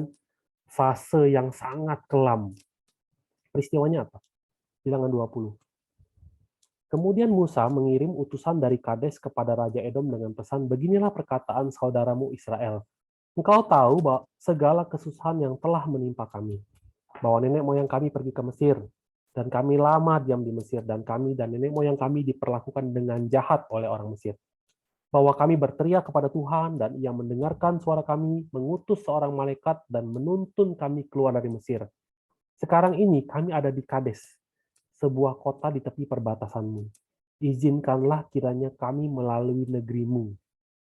fase yang sangat kelam. Peristiwanya apa? Bilangan 20. Kemudian Musa mengirim utusan dari Kades kepada Raja Edom dengan pesan, beginilah perkataan saudaramu Israel. Engkau tahu bahwa segala kesusahan yang telah menimpa kami, bahwa nenek moyang kami pergi ke Mesir, dan kami lama diam di Mesir, dan kami dan nenek moyang kami diperlakukan dengan jahat oleh orang Mesir. Bahwa kami berteriak kepada Tuhan, dan Ia mendengarkan suara kami, mengutus seorang malaikat, dan menuntun kami keluar dari Mesir. Sekarang ini kami ada di Kades, sebuah kota di tepi perbatasanmu. Izinkanlah kiranya kami melalui negerimu.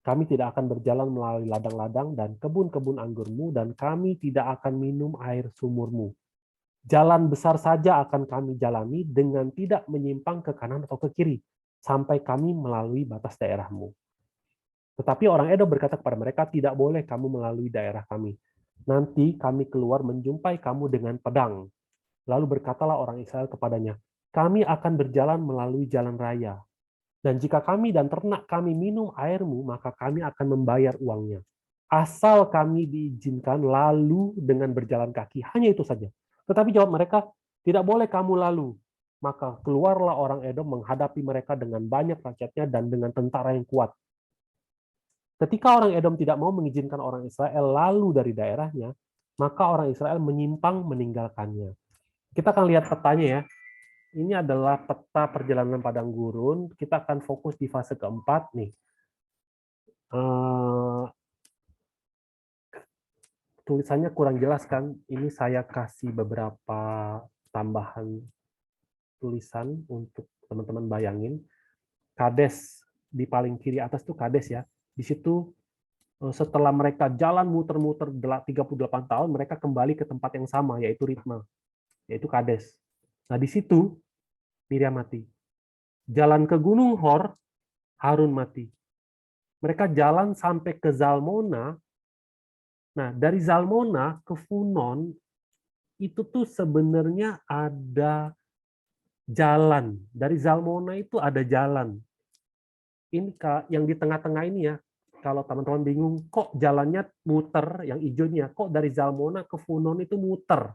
Kami tidak akan berjalan melalui ladang-ladang dan kebun-kebun anggurmu, dan kami tidak akan minum air sumurmu. Jalan besar saja akan kami jalani dengan tidak menyimpang ke kanan atau ke kiri, sampai kami melalui batas daerahmu. Tetapi orang Edom berkata kepada mereka, tidak boleh kamu melalui daerah kami. Nanti kami keluar menjumpai kamu dengan pedang. Lalu berkatalah orang Israel kepadanya, kami akan berjalan melalui jalan raya. Dan jika kami dan ternak kami minum airmu, maka kami akan membayar uangnya. Asal kami diizinkan lalu dengan berjalan kaki. Hanya itu saja. Tetapi jawab mereka, tidak boleh kamu lalu. Maka keluarlah orang Edom menghadapi mereka dengan banyak rakyatnya dan dengan tentara yang kuat. Ketika orang Edom tidak mau mengizinkan orang Israel lalu dari daerahnya, maka orang Israel menyimpang meninggalkannya. Kita akan lihat petanya ya. Ini adalah peta perjalanan padang gurun. Kita akan fokus di fase keempat nih. Tulisannya kurang jelas kan? Ini saya kasih beberapa tambahan tulisan untuk teman-teman bayangin. Kades di paling kiri atas tuh Kades ya. Di situ setelah mereka jalan muter-muter 38 tahun, mereka kembali ke tempat yang sama, yaitu Ritma, yaitu Kades. Nah di situ Miriam mati. Jalan ke Gunung Hor, Harun mati. Mereka jalan sampai ke Zalmona. Nah, dari Zalmona ke Funon, itu tuh sebenarnya ada jalan. Dari Zalmona itu ada jalan. Ini yang di tengah-tengah ini ya, kalau teman-teman bingung, kok jalannya muter, yang hijaunya, kok dari Zalmona ke Funon itu muter?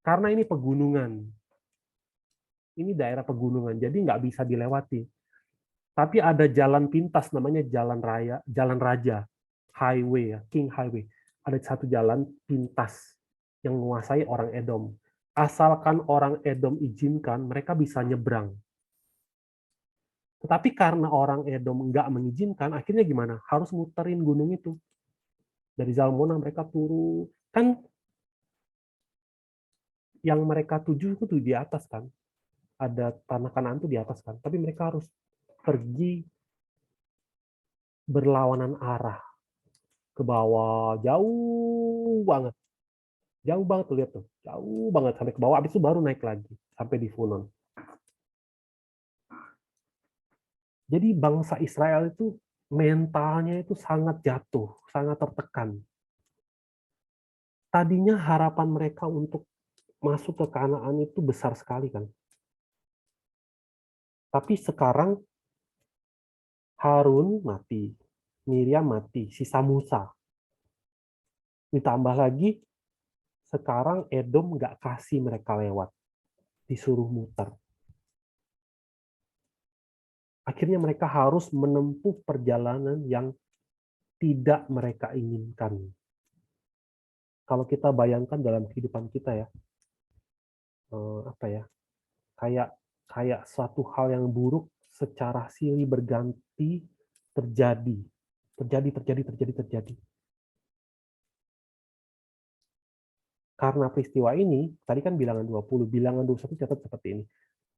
Karena ini pegunungan. Ini daerah pegunungan, jadi nggak bisa dilewati. Tapi ada jalan pintas namanya jalan raya, jalan raja, highway ya, King Highway. Ada satu jalan pintas yang menguasai orang Edom. Asalkan orang Edom izinkan, mereka bisa nyebrang. Tetapi karena orang Edom nggak mengizinkan, akhirnya gimana? Harus muterin gunung itu. Dari Zalmona mereka turun. Kan yang mereka tuju itu di atas kan. Ada tanah Kanaan itu di atas kan. Tapi mereka harus pergi berlawanan arah ke bawah jauh banget. Jauh banget tuh, lihat tuh. Jauh banget sampai ke bawah, habis itu baru naik lagi sampai di Funon. Jadi bangsa Israel itu mentalnya itu sangat jatuh, sangat tertekan. Tadinya harapan mereka untuk masuk ke Kanaan itu besar sekali kan. Tapi sekarang Harun mati, Miriam mati, sisa Musa. Ditambah lagi sekarang Edom nggak kasih mereka lewat, disuruh muter. Akhirnya mereka harus menempuh perjalanan yang tidak mereka inginkan. Kalau kita bayangkan dalam kehidupan kita ya, apa ya, kayak kayak suatu hal yang buruk secara silih berganti terjadi, terjadi. Karena peristiwa ini, tadi kan bilangan 20, bilangan 21 catat seperti ini.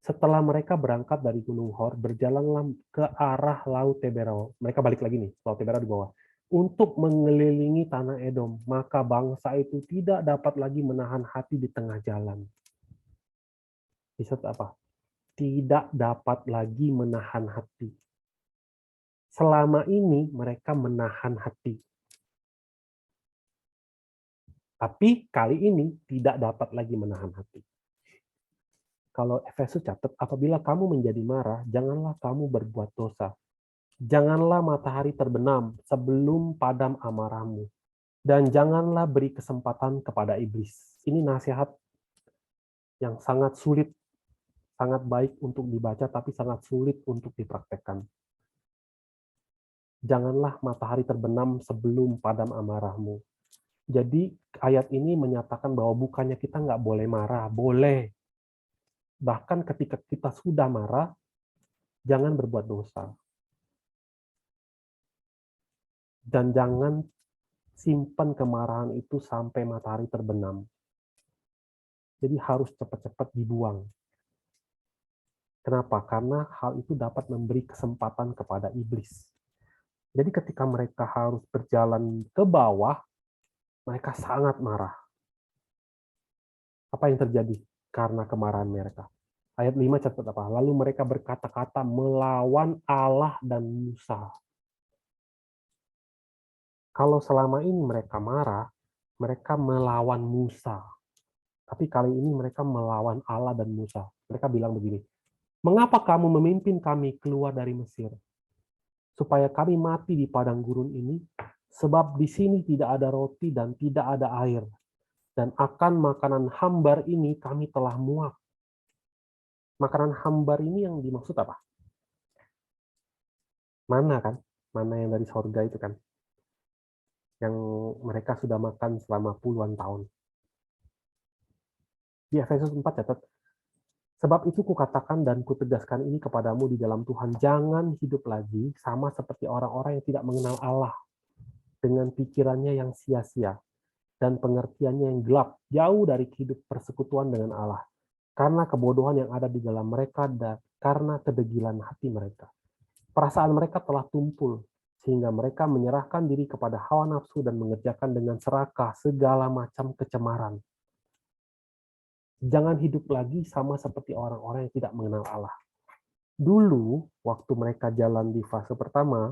Setelah mereka berangkat dari Gunung Hor, berjalanlah ke arah Laut Teberau. Mereka balik lagi nih, Laut Teberau di bawah. Untuk mengelilingi tanah Edom, maka bangsa itu tidak dapat lagi menahan hati di tengah jalan. Bisa apa? Tidak dapat lagi menahan hati. Selama ini mereka menahan hati. Tapi kali ini tidak dapat lagi menahan hati. Kalau Efesus catat, apabila kamu menjadi marah, janganlah kamu berbuat dosa. Janganlah matahari terbenam sebelum padam amarahmu. Dan janganlah beri kesempatan kepada iblis. Ini nasihat yang sangat sulit, sangat baik untuk dibaca, tapi sangat sulit untuk dipraktekkan. Janganlah matahari terbenam sebelum padam amarahmu. Jadi ayat ini menyatakan bahwa bukannya kita nggak boleh marah, boleh. Bahkan ketika kita sudah marah, jangan berbuat dosa. Dan jangan simpan kemarahan itu sampai matahari terbenam. Jadi harus cepat-cepat dibuang. Kenapa? Karena hal itu dapat memberi kesempatan kepada iblis. Jadi ketika mereka harus berjalan ke bawah, mereka sangat marah. Apa yang terjadi? Karena kemarahan mereka. Ayat 5 catat apa? Lalu mereka berkata-kata melawan Allah dan Musa. Kalau selama ini mereka marah, mereka melawan Musa. Tapi kali ini mereka melawan Allah dan Musa. Mereka bilang begini, mengapa kamu memimpin kami keluar dari Mesir? Supaya kami mati di padang gurun ini, sebab di sini tidak ada roti dan tidak ada air. Dan akan makanan hambar ini kami telah muak. Makanan hambar ini yang dimaksud apa? Mana kan? Mana yang dari sorga itu kan? Yang mereka sudah makan selama puluhan tahun. Di Efesus 4 catat, sebab itu kukatakan dan kutegaskan ini kepadamu di dalam Tuhan, jangan hidup lagi sama seperti orang-orang yang tidak mengenal Allah, dengan pikirannya yang sia-sia, dan pengertiannya yang gelap, jauh dari hidup persekutuan dengan Allah. Karena kebodohan yang ada di dalam mereka dan karena kedegilan hati mereka. Perasaan mereka telah tumpul, sehingga mereka menyerahkan diri kepada hawa nafsu dan mengerjakan dengan serakah segala macam kecemaran. Jangan hidup lagi sama seperti orang-orang yang tidak mengenal Allah. Dulu, waktu mereka jalan di fase pertama,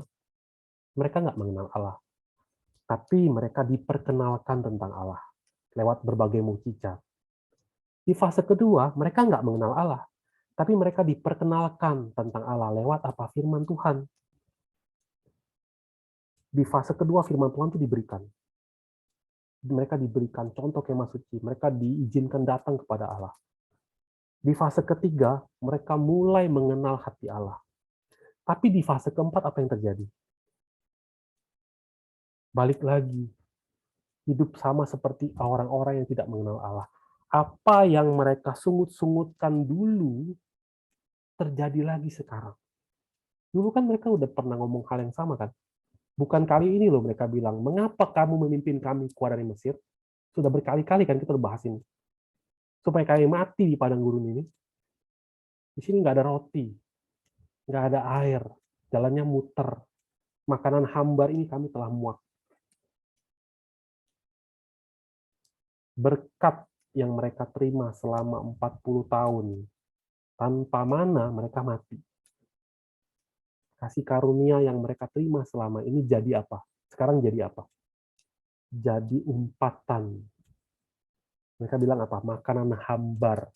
mereka nggak mengenal Allah. Tapi mereka diperkenalkan tentang Allah lewat berbagai mukjizat. Di fase kedua, mereka nggak mengenal Allah. Tapi mereka diperkenalkan tentang Allah lewat apa? Firman Tuhan. Di fase kedua, firman Tuhan itu diberikan. Mereka diberikan contoh kemah suci. Mereka diizinkan datang kepada Allah. Di fase ketiga, mereka mulai mengenal hati Allah. Tapi di fase keempat, apa yang terjadi? Balik lagi. Hidup sama seperti orang-orang yang tidak mengenal Allah. Apa yang mereka sungut-sungutkan dulu, terjadi lagi sekarang. Dulu kan mereka udah pernah ngomong hal yang sama kan? Bukan kali ini loh mereka bilang, mengapa kamu memimpin kami keluar dari Mesir? Sudah berkali-kali kan kita udah bahas ini. Supaya kami mati di padang gurun ini. Di sini nggak ada roti, nggak ada air, jalannya muter. Makanan hambar ini kami telah muak. berkat yang mereka terima selama 40 tahun, tanpa mana mereka mati. Kasih karunia yang mereka terima selama ini jadi apa? Sekarang jadi apa? Jadi umpatan. Mereka bilang apa? Makanan hambar.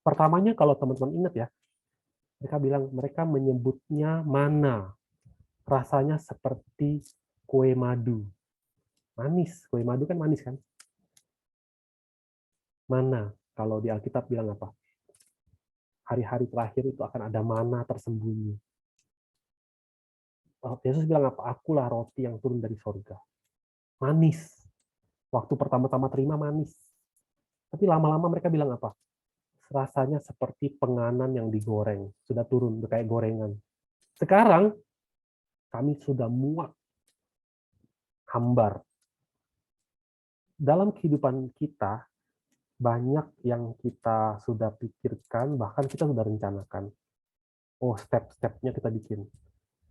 Pertamanya kalau teman-teman ingat ya, mereka bilang mereka menyebutnya mana. Rasanya seperti kue madu. Manis, kue madu kan manis kan? Mana? Kalau di Alkitab bilang apa? Hari-hari terakhir itu akan ada mana tersembunyi. Yesus bilang apa? Akulah roti yang turun dari sorga. Manis. Waktu pertama-tama terima manis. Tapi lama-lama mereka bilang apa? Rasanya seperti penganan yang digoreng. Sudah turun, kayak gorengan. Sekarang, kami sudah muak. Hambar. Dalam kehidupan kita, banyak yang kita sudah pikirkan, bahkan kita sudah rencanakan. Oh, step-stepnya kita bikin.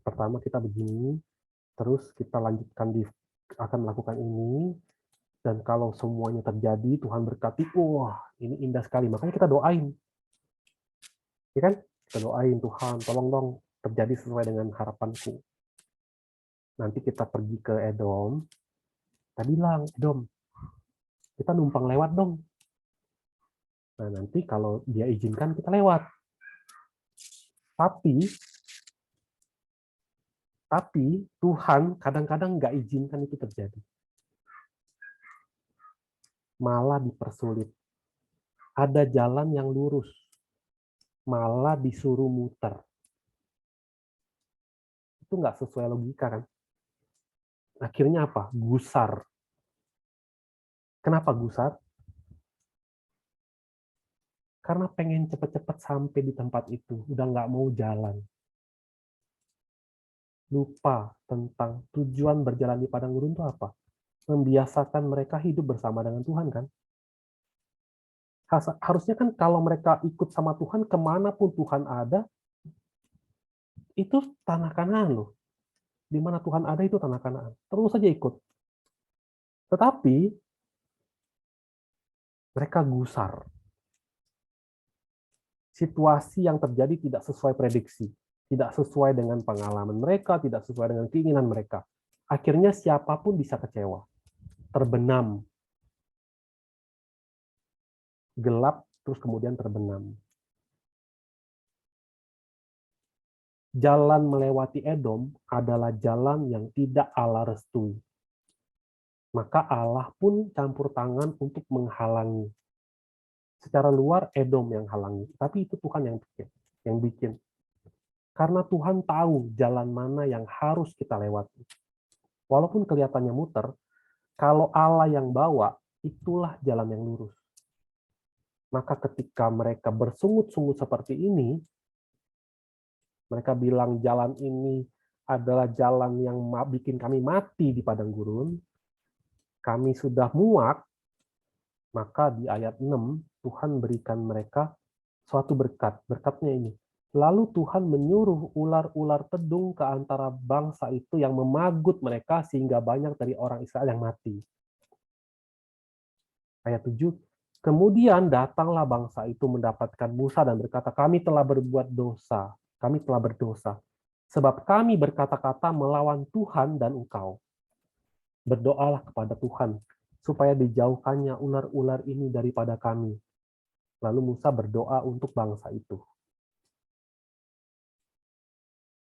Pertama kita begini, terus kita lanjutkan akan melakukan ini, dan kalau semuanya terjadi, Tuhan berkati, wah, ini indah sekali. Makanya kita doain. Ya kan? Kita doain, Tuhan, tolong dong terjadi sesuai dengan harapanku. Nanti kita pergi ke Edom, kita bilang, Edom, kita numpang lewat dong. Nah, nanti kalau dia izinkan, kita lewat. Tapi Tuhan kadang-kadang nggak izinkan itu terjadi. Malah dipersulit. Ada jalan yang lurus, malah disuruh muter. Itu nggak sesuai logika kan? Akhirnya apa? Gusar. Kenapa gusar? Karena pengen cepet-cepet sampai di tempat itu, udah nggak mau jalan. Lupa tentang tujuan berjalan di padang gurun itu apa? Membiasakan mereka hidup bersama dengan Tuhan kan? Harusnya kan kalau mereka ikut sama Tuhan, kemanapun Tuhan ada, itu tanah Kanaan loh. Di mana Tuhan ada itu tanah Kanaan. Terus saja ikut. Tetapi mereka gusar. Situasi yang terjadi tidak sesuai prediksi, tidak sesuai dengan pengalaman mereka, tidak sesuai dengan keinginan mereka. Akhirnya siapapun bisa kecewa, terbenam, gelap, terus kemudian terbenam. Jalan melewati Edom adalah jalan yang tidak Allah restui. Maka Allah pun campur tangan untuk menghalangi. Secara luar Edom yang halangi, tapi itu Tuhan yang bikin. Karena Tuhan tahu jalan mana yang harus kita lewati. Walaupun kelihatannya muter, kalau Allah yang bawa, itulah jalan yang lurus. Maka ketika mereka bersungut-sungut seperti ini, mereka bilang jalan ini adalah jalan yang bikin kami mati di padang gurun, kami sudah muak, maka di ayat 6, Tuhan berikan mereka suatu berkat. Berkatnya ini. Lalu Tuhan menyuruh ular-ular tedung ke antara bangsa itu yang memagut mereka sehingga banyak dari orang Israel yang mati. Ayat 7, kemudian datanglah bangsa itu mendapatkan Musa dan berkata, kami telah berbuat dosa, kami telah berdosa, sebab kami berkata-kata melawan Tuhan dan engkau. Berdoalah kepada Tuhan, supaya dijauhkannya ular-ular ini daripada kami. Lalu Musa berdoa untuk bangsa itu.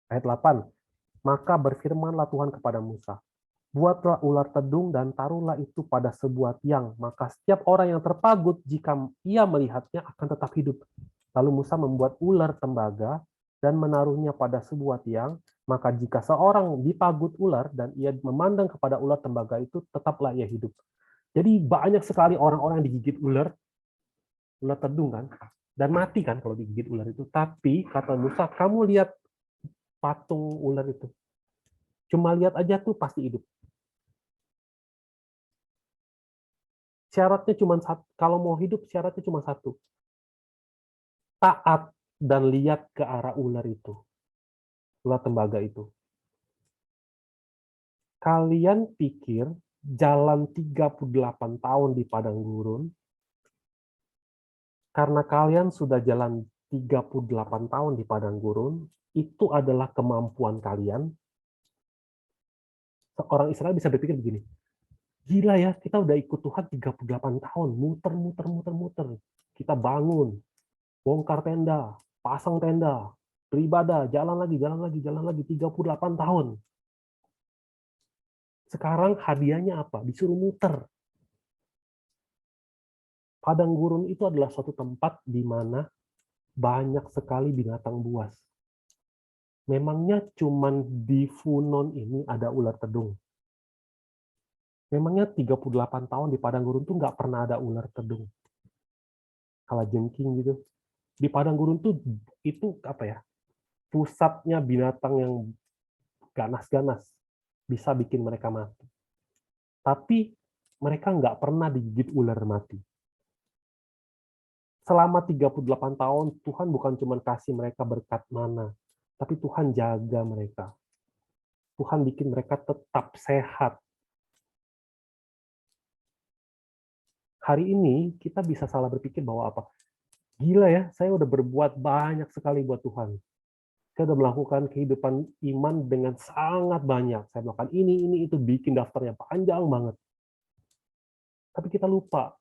Ayat 8, maka berfirmanlah Tuhan kepada Musa, buatlah ular tedung dan taruhlah itu pada sebuah tiang, maka setiap orang yang terpagut jika ia melihatnya akan tetap hidup. Lalu Musa membuat ular tembaga dan menaruhnya pada sebuah tiang, maka jika seorang dipagut ular dan ia memandang kepada ular tembaga itu, tetaplah ia hidup. Jadi banyak sekali orang-orang yang digigit ular tedung kan, dan mati kan kalau digigit ular itu. Tapi kata Musa, kamu lihat patung ular itu, cuma lihat aja tuh pasti hidup. Syaratnya cuma satu, kalau mau hidup syaratnya cuma satu. Taat dan lihat ke arah ular itu. Ular tembaga itu. Kalian pikir jalan 38 tahun di padang gurun, karena kalian sudah jalan 38 tahun di padang gurun, itu adalah kemampuan kalian. Orang Israel bisa berpikir begini, gila ya, kita udah ikut Tuhan 38 tahun, muter, muter, muter, muter. Kita bangun, bongkar tenda, pasang tenda, beribadah, jalan lagi, jalan lagi, jalan lagi, 38 tahun. Sekarang hadiahnya apa? Disuruh muter. Padang gurun itu adalah suatu tempat di mana banyak sekali binatang buas. Memangnya cuman di Funon ini ada ular tedung? Memangnya 38 tahun di padang gurun tuh nggak pernah ada ular tedung? Kalajengking gitu. Di padang gurun tuh itu apa ya? Pusatnya binatang yang ganas-ganas. Bisa bikin mereka mati. Tapi mereka nggak pernah digigit ular mati. Selama 38 tahun, Tuhan bukan cuma kasih mereka berkat mana, tapi Tuhan jaga mereka. Tuhan bikin mereka tetap sehat. Hari ini kita bisa salah berpikir bahwa apa? Gila ya, saya udah berbuat banyak sekali buat Tuhan. Saya udah melakukan kehidupan iman dengan sangat banyak. Saya melakukan ini, itu, bikin daftarnya panjang banget. Tapi kita lupa,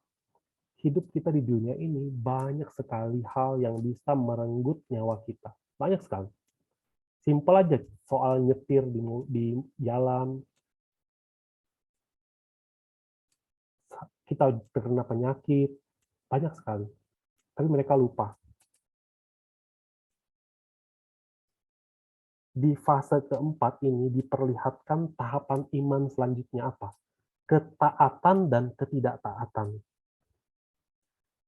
hidup kita di dunia ini banyak sekali hal yang bisa merenggut nyawa kita. Banyak sekali. Simpel aja, soal nyetir di jalan, kita terkena penyakit, banyak sekali. Tapi mereka lupa. Di fase keempat ini diperlihatkan tahapan iman selanjutnya apa? Ketaatan dan ketidaktaatan.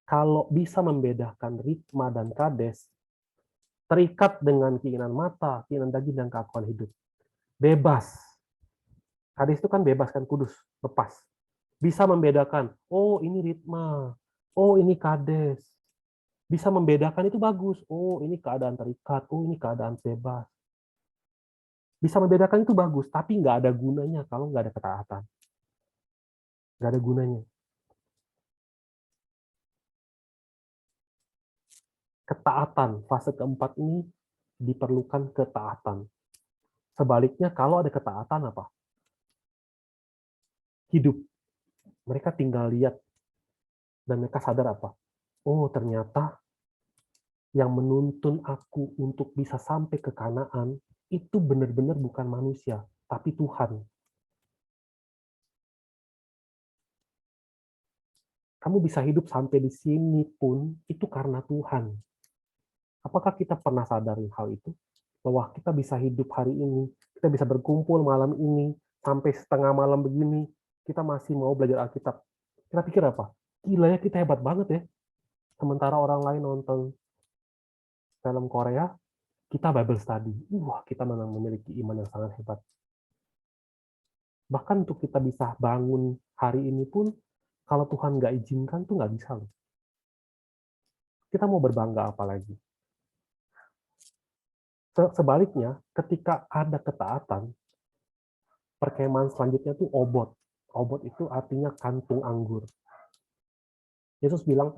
Kalau bisa membedakan ritma dan kades, terikat dengan keinginan mata, keinginan daging, dan keakuan hidup. Bebas. Kades itu kan bebas, kan kudus, lepas. Bisa membedakan, oh ini ritma, oh ini kades. Bisa membedakan itu bagus, oh ini keadaan terikat, oh ini keadaan bebas. Bisa membedakan itu bagus, tapi nggak ada gunanya kalau nggak ada ketaatan. Nggak ada gunanya. Ketaatan, fase keempat ini diperlukan ketaatan. Sebaliknya, kalau ada ketaatan apa? Hidup. Mereka tinggal lihat dan mereka sadar apa? Oh, ternyata yang menuntun aku untuk bisa sampai ke Kanaan itu benar-benar bukan manusia, tapi Tuhan. Kamu bisa hidup sampai di sini pun itu karena Tuhan. Apakah kita pernah sadari hal itu? Bahwa kita bisa hidup hari ini, kita bisa berkumpul malam ini, sampai setengah malam begini, kita masih mau belajar Alkitab. Kita pikir apa? Gila ya, kita hebat banget ya. Sementara orang lain nonton film Korea, kita Bible study. Wah, kita memang memiliki iman yang sangat hebat. Bahkan untuk kita bisa bangun hari ini pun, kalau Tuhan nggak izinkan tuh nggak bisa loh. Kita mau berbangga apa lagi? Sebaliknya, ketika ada ketaatan, perkemahan selanjutnya tuh obot. Obot itu artinya kantung anggur. Yesus bilang,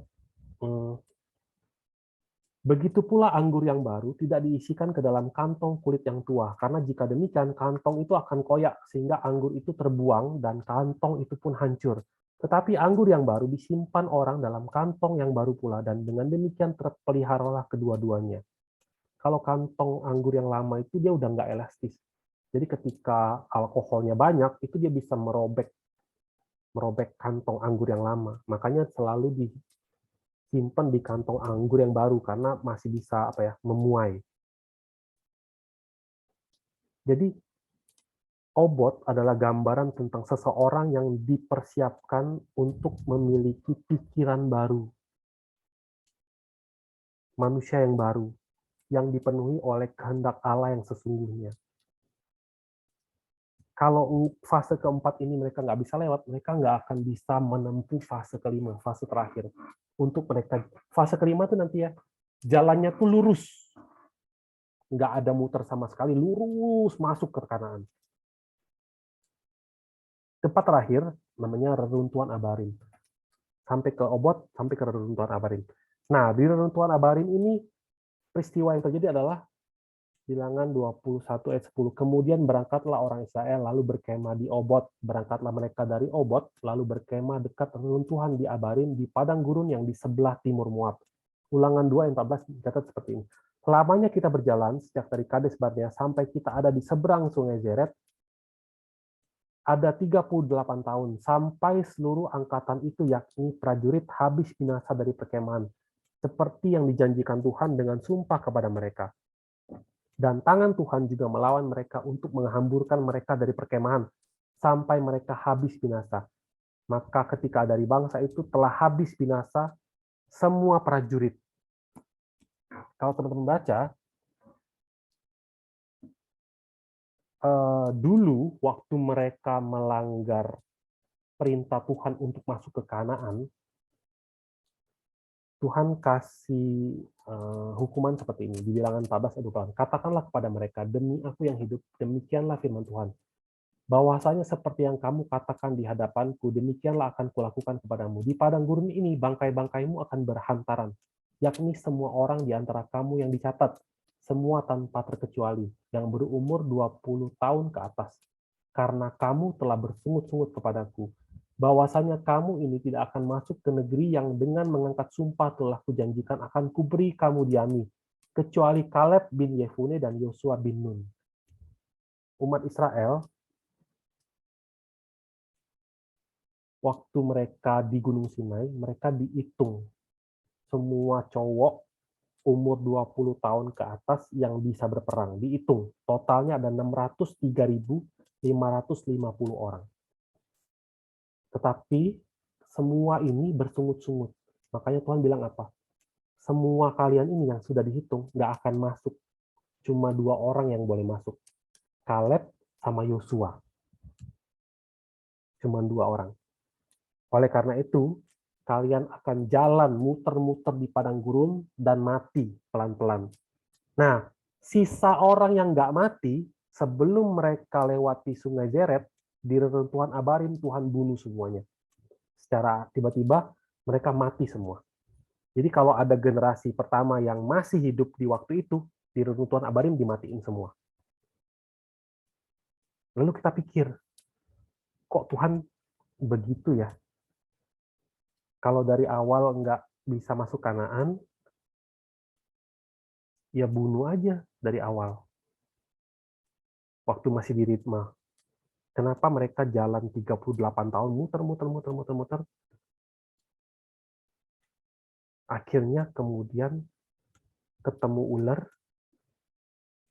begitu pula anggur yang baru tidak diisikan ke dalam kantong kulit yang tua, karena jika demikian kantong itu akan koyak sehingga anggur itu terbuang dan kantong itu pun hancur. Tetapi anggur yang baru disimpan orang dalam kantong yang baru pula, dan dengan demikian terpeliharalah kedua-duanya. Kalau kantong anggur yang lama itu dia udah nggak elastis. Jadi ketika alkoholnya banyak, itu dia bisa merobek kantong anggur yang lama. Makanya selalu disimpan di kantong anggur yang baru karena masih bisa memuai. Jadi obot adalah gambaran tentang seseorang yang dipersiapkan untuk memiliki pikiran baru. Manusia yang baru, yang dipenuhi oleh kehendak Allah yang sesungguhnya. Kalau fase keempat ini mereka nggak bisa lewat, mereka nggak akan bisa menempuh fase kelima, fase terakhir. Untuk mereka, fase kelima itu nanti ya, jalannya tuh lurus. Nggak ada muter sama sekali, lurus masuk ke Kanaan. Tempat terakhir namanya reruntuhan Abarim. Sampai ke Obot, sampai ke reruntuhan Abarim. Nah, di reruntuhan Abarim ini peristiwa yang terjadi adalah Bilangan 21 ayat 10. Kemudian berangkatlah orang Israel lalu berkemah di Obot. Berangkatlah mereka dari Obot lalu berkemah dekat reruntuhan di Abarim di padang gurun yang di sebelah timur Moab. Ulangan 2 ayat 14 dicatat seperti ini. Selamanya kita berjalan sejak dari Kades Barnea sampai kita ada di seberang sungai Zeret, ada 38 tahun sampai seluruh angkatan itu yakni prajurit habis binasa dari perkemahan, seperti yang dijanjikan Tuhan dengan sumpah kepada mereka. Dan tangan Tuhan juga melawan mereka untuk menghamburkan mereka dari perkemahan sampai mereka habis binasa. Maka ketika dari bangsa itu telah habis binasa semua prajurit. Kalau teman-teman baca, dulu waktu mereka melanggar perintah Tuhan untuk masuk ke Kanaan, Tuhan kasih hukuman seperti ini di Bilangan 14 ayat 28. Katakanlah kepada mereka, demi aku yang hidup, demikianlah firman Tuhan. Bahwasanya seperti yang kamu katakan di hadapanku, demikianlah akan kulakukan kepadamu. Di padang gurun ini, bangkai-bangkaimu akan berhantaran, yakni semua orang di antara kamu yang dicatat, semua tanpa terkecuali, yang berumur 20 tahun ke atas. Karena kamu telah bersungut-sungut kepadaku, bahwasanya kamu ini tidak akan masuk ke negeri yang dengan mengangkat sumpah telah kujanjikan akan kuberi kamu diami, kecuali Kaleb bin Yefune dan Yosua bin Nun. Umat Israel waktu mereka di Gunung Sinai, mereka dihitung. Semua cowok umur 20 tahun ke atas yang bisa berperang. Dihitung. Totalnya ada 603.550 orang. Tetapi semua ini bersungut-sungut. Makanya Tuhan bilang apa? Semua kalian ini yang sudah dihitung nggak akan masuk. Cuma 2 orang yang boleh masuk. Kaleb sama Yosua. Cuma 2 orang. Oleh karena itu, kalian akan jalan muter-muter di padang gurun dan mati pelan-pelan. Nah, sisa orang yang nggak mati, sebelum mereka lewati sungai Zeret, di reruntuhan Abarim, Tuhan bunuh semuanya. Secara tiba-tiba, mereka mati semua. Jadi kalau ada generasi pertama yang masih hidup di waktu itu, di reruntuhan Abarim dimatiin semua. Lalu kita pikir, kok Tuhan begitu ya? Kalau dari awal nggak bisa masuk Kanaan, ya bunuh aja dari awal. Waktu masih di Ritma. Kenapa mereka jalan 38 tahun, muter. Akhirnya kemudian ketemu ular,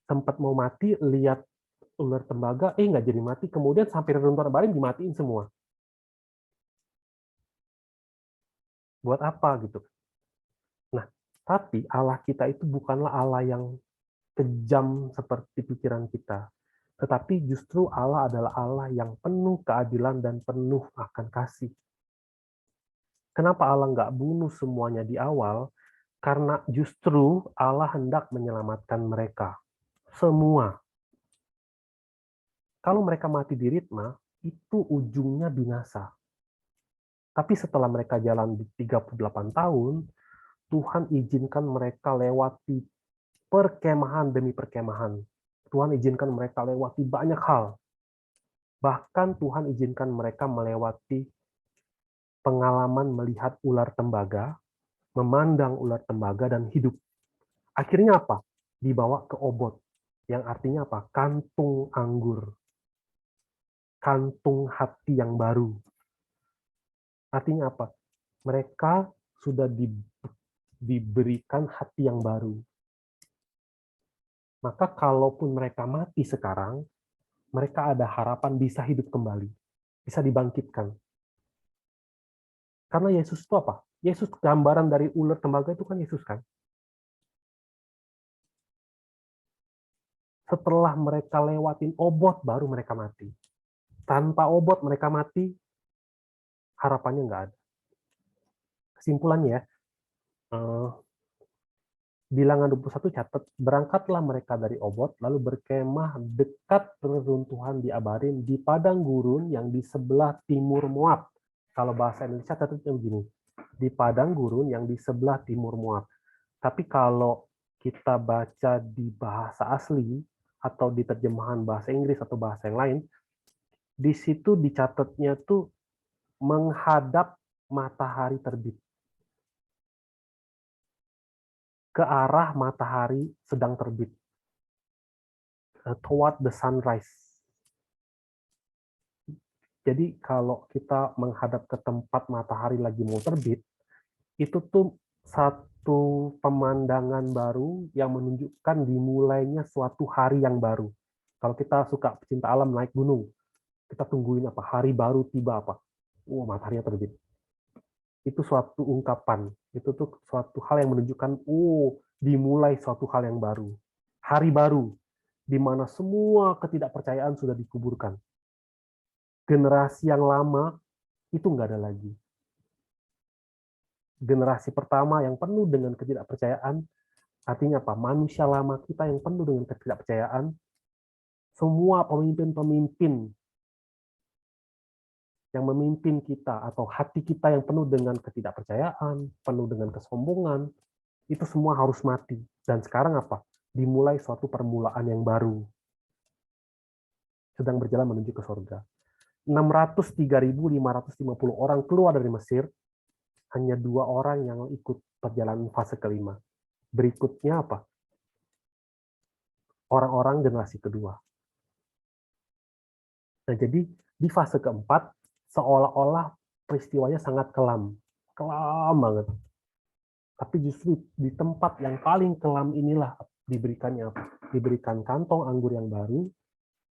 sempat mau mati, lihat ular tembaga, nggak jadi mati, kemudian sampai reruntuhan Abarim dimatiin semua. Buat apa gitu? Nah, tapi Allah kita itu bukanlah Allah yang kejam seperti pikiran kita. Tetapi justru Allah adalah Allah yang penuh keadilan dan penuh akan kasih. Kenapa Allah nggak bunuh semuanya di awal? Karena justru Allah hendak menyelamatkan mereka. Semua. Kalau mereka mati di Ritma, itu ujungnya binasa. Tapi setelah mereka jalan di 38 tahun, Tuhan izinkan mereka lewati perkemahan demi perkemahan. Tuhan izinkan mereka lewati banyak hal. Bahkan Tuhan izinkan mereka melewati pengalaman melihat ular tembaga, memandang ular tembaga dan hidup. Akhirnya apa? Dibawa ke Obot. Yang artinya apa? Kantung anggur. Kantung hati yang baru. Artinya apa? Mereka sudah diberikan hati yang baru. Maka kalaupun mereka mati sekarang, mereka ada harapan bisa hidup kembali. Bisa dibangkitkan. Karena Yesus itu apa? Yesus gambaran dari ular tembaga itu kan Yesus kan? Setelah mereka lewatin Obot, baru mereka mati. Tanpa Obot mereka mati, harapannya nggak ada. Kesimpulannya, Bilangan 21 catat, berangkatlah mereka dari Obot, lalu berkemah dekat reruntuhan di Abarim, di padang gurun yang di sebelah timur Moab. Kalau bahasa Indonesia catatnya begini, di padang gurun yang di sebelah timur Moab. Tapi kalau kita baca di bahasa asli, atau di terjemahan bahasa Inggris atau bahasa yang lain, di situ dicatatnya tuh menghadap matahari terbit. Ke arah matahari sedang terbit. Toward the sunrise. Jadi kalau kita menghadap ke tempat matahari lagi mau terbit, itu tuh satu pemandangan baru yang menunjukkan dimulainya suatu hari yang baru. Kalau kita suka pecinta alam naik gunung, kita tungguin apa? Hari baru tiba apa? Matahari terbit. Itu suatu ungkapan. Itu tuh suatu hal yang menunjukkan, dimulai suatu hal yang baru. Hari baru, di mana semua ketidakpercayaan sudah dikuburkan. Generasi yang lama itu nggak ada lagi. Generasi pertama yang penuh dengan ketidakpercayaan, artinya apa? Manusia lama kita yang penuh dengan ketidakpercayaan, semua pemimpin-pemimpin yang memimpin kita, atau hati kita yang penuh dengan ketidakpercayaan, penuh dengan kesombongan, itu semua harus mati. Dan sekarang apa? Dimulai suatu permulaan yang baru. Sedang berjalan menuju ke surga. 603.550 orang keluar dari Mesir, hanya 2 orang yang ikut perjalanan fase kelima. Berikutnya apa? Orang-orang generasi kedua. Nah, jadi di fase keempat, seolah-olah peristiwanya sangat kelam. Kelam banget. Tapi justru di tempat yang paling kelam inilah diberikannya apa? Diberikan kantong anggur yang baru,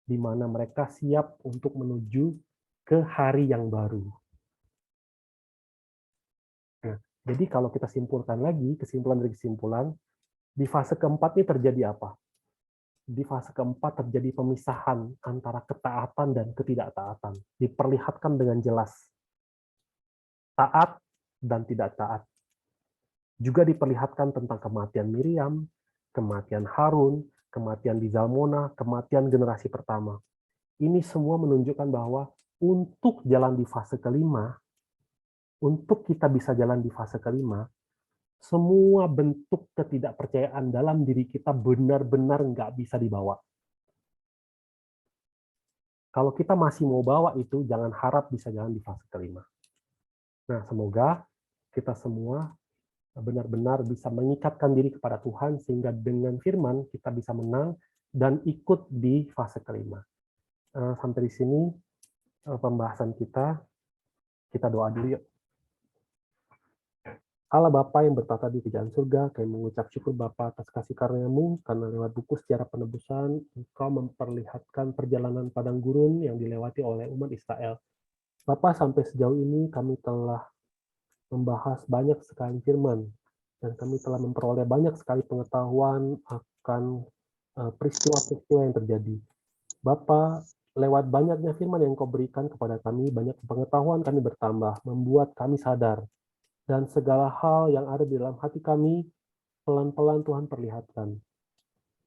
di mana mereka siap untuk menuju ke hari yang baru. Nah, jadi kalau kita simpulkan lagi, kesimpulan dari kesimpulan, di fase keempat ini terjadi apa? Di fase keempat terjadi pemisahan antara ketaatan dan ketidaktaatan. Diperlihatkan dengan jelas. Taat dan tidak taat. Juga diperlihatkan tentang kematian Miriam, kematian Harun, kematian di Zalmona, kematian generasi pertama. Ini semua menunjukkan bahwa untuk jalan di fase kelima, untuk kita bisa jalan di fase kelima, semua bentuk ketidakpercayaan dalam diri kita benar-benar nggak bisa dibawa. Kalau kita masih mau bawa itu, jangan harap bisa jalan di fase kelima. Nah, semoga kita semua benar-benar bisa mengikatkan diri kepada Tuhan, sehingga dengan firman kita bisa menang dan ikut di fase kelima. Sampai di sini pembahasan kita. Kita doa dulu yuk. Allah Bapa yang bertata di kerajaan surga, kami mengucap syukur Bapa atas kasih karunia-Mu, karena lewat buku sejarah penebusan, Engkau memperlihatkan perjalanan padang gurun yang dilewati oleh umat Israel. Bapa, sampai sejauh ini kami telah membahas banyak sekali firman, dan kami telah memperoleh banyak sekali pengetahuan akan peristiwa-peristiwa yang terjadi. Bapa, lewat banyaknya firman yang Engkau berikan kepada kami, banyak pengetahuan kami bertambah, membuat kami sadar. Dan segala hal yang ada di dalam hati kami, pelan-pelan Tuhan perlihatkan.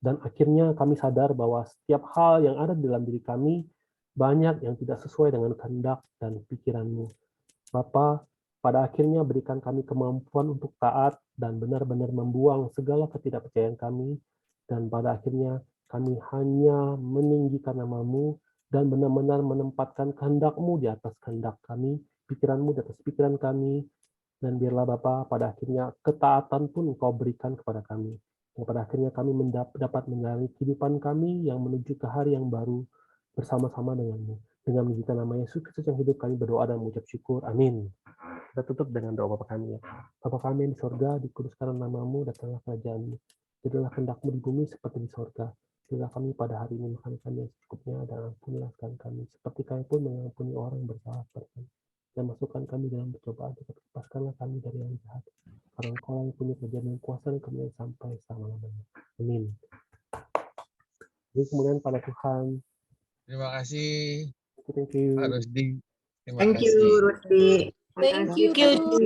Dan akhirnya kami sadar bahwa setiap hal yang ada di dalam diri kami, banyak yang tidak sesuai dengan kehendak dan pikiran-Mu. Bapa, pada akhirnya berikan kami kemampuan untuk taat dan benar-benar membuang segala ketidakpercayaan kami, dan pada akhirnya kami hanya meninggikan nama-Mu dan benar-benar menempatkan kehendak-Mu di atas kehendak kami, pikiran-Mu di atas pikiran kami, dan biarlah Bapa pada akhirnya ketaatan pun Engkau berikan kepada kami. Dan pada akhirnya kami dapat menjalani kehidupan kami yang menuju ke hari yang baru bersama-sama dengan-Mu. Dengan menunjukkan nama Yesus Kristus yang hidup, kami berdoa dan mengucap syukur. Amin. Kita tutup dengan doa Bapa kami ya. Bapa kami yang di sorga, dikuduskanlah nama-Mu, datanglah kerajaan-Mu. Jadilah kehendak-Mu di bumi seperti di sorga. Berilah kami pada hari ini makan kami yang secukupnya, dan ampunilah kami, seperti kami pun mengampuni orang yang bersalah kepada kami. Dan masukkan kami dalam percobaan, tetapi lepaskanlah kami dari yang jahat. Karena Engkau yang punya kerajaan dan kuasa dan kemuliaan sampai selama-lamanya. Amin. Jadi kemudian pada Tuhan. Terima kasih. Thank you. Pak Rusdi. Terima Thank you, kasih. Rusdi. Thank you.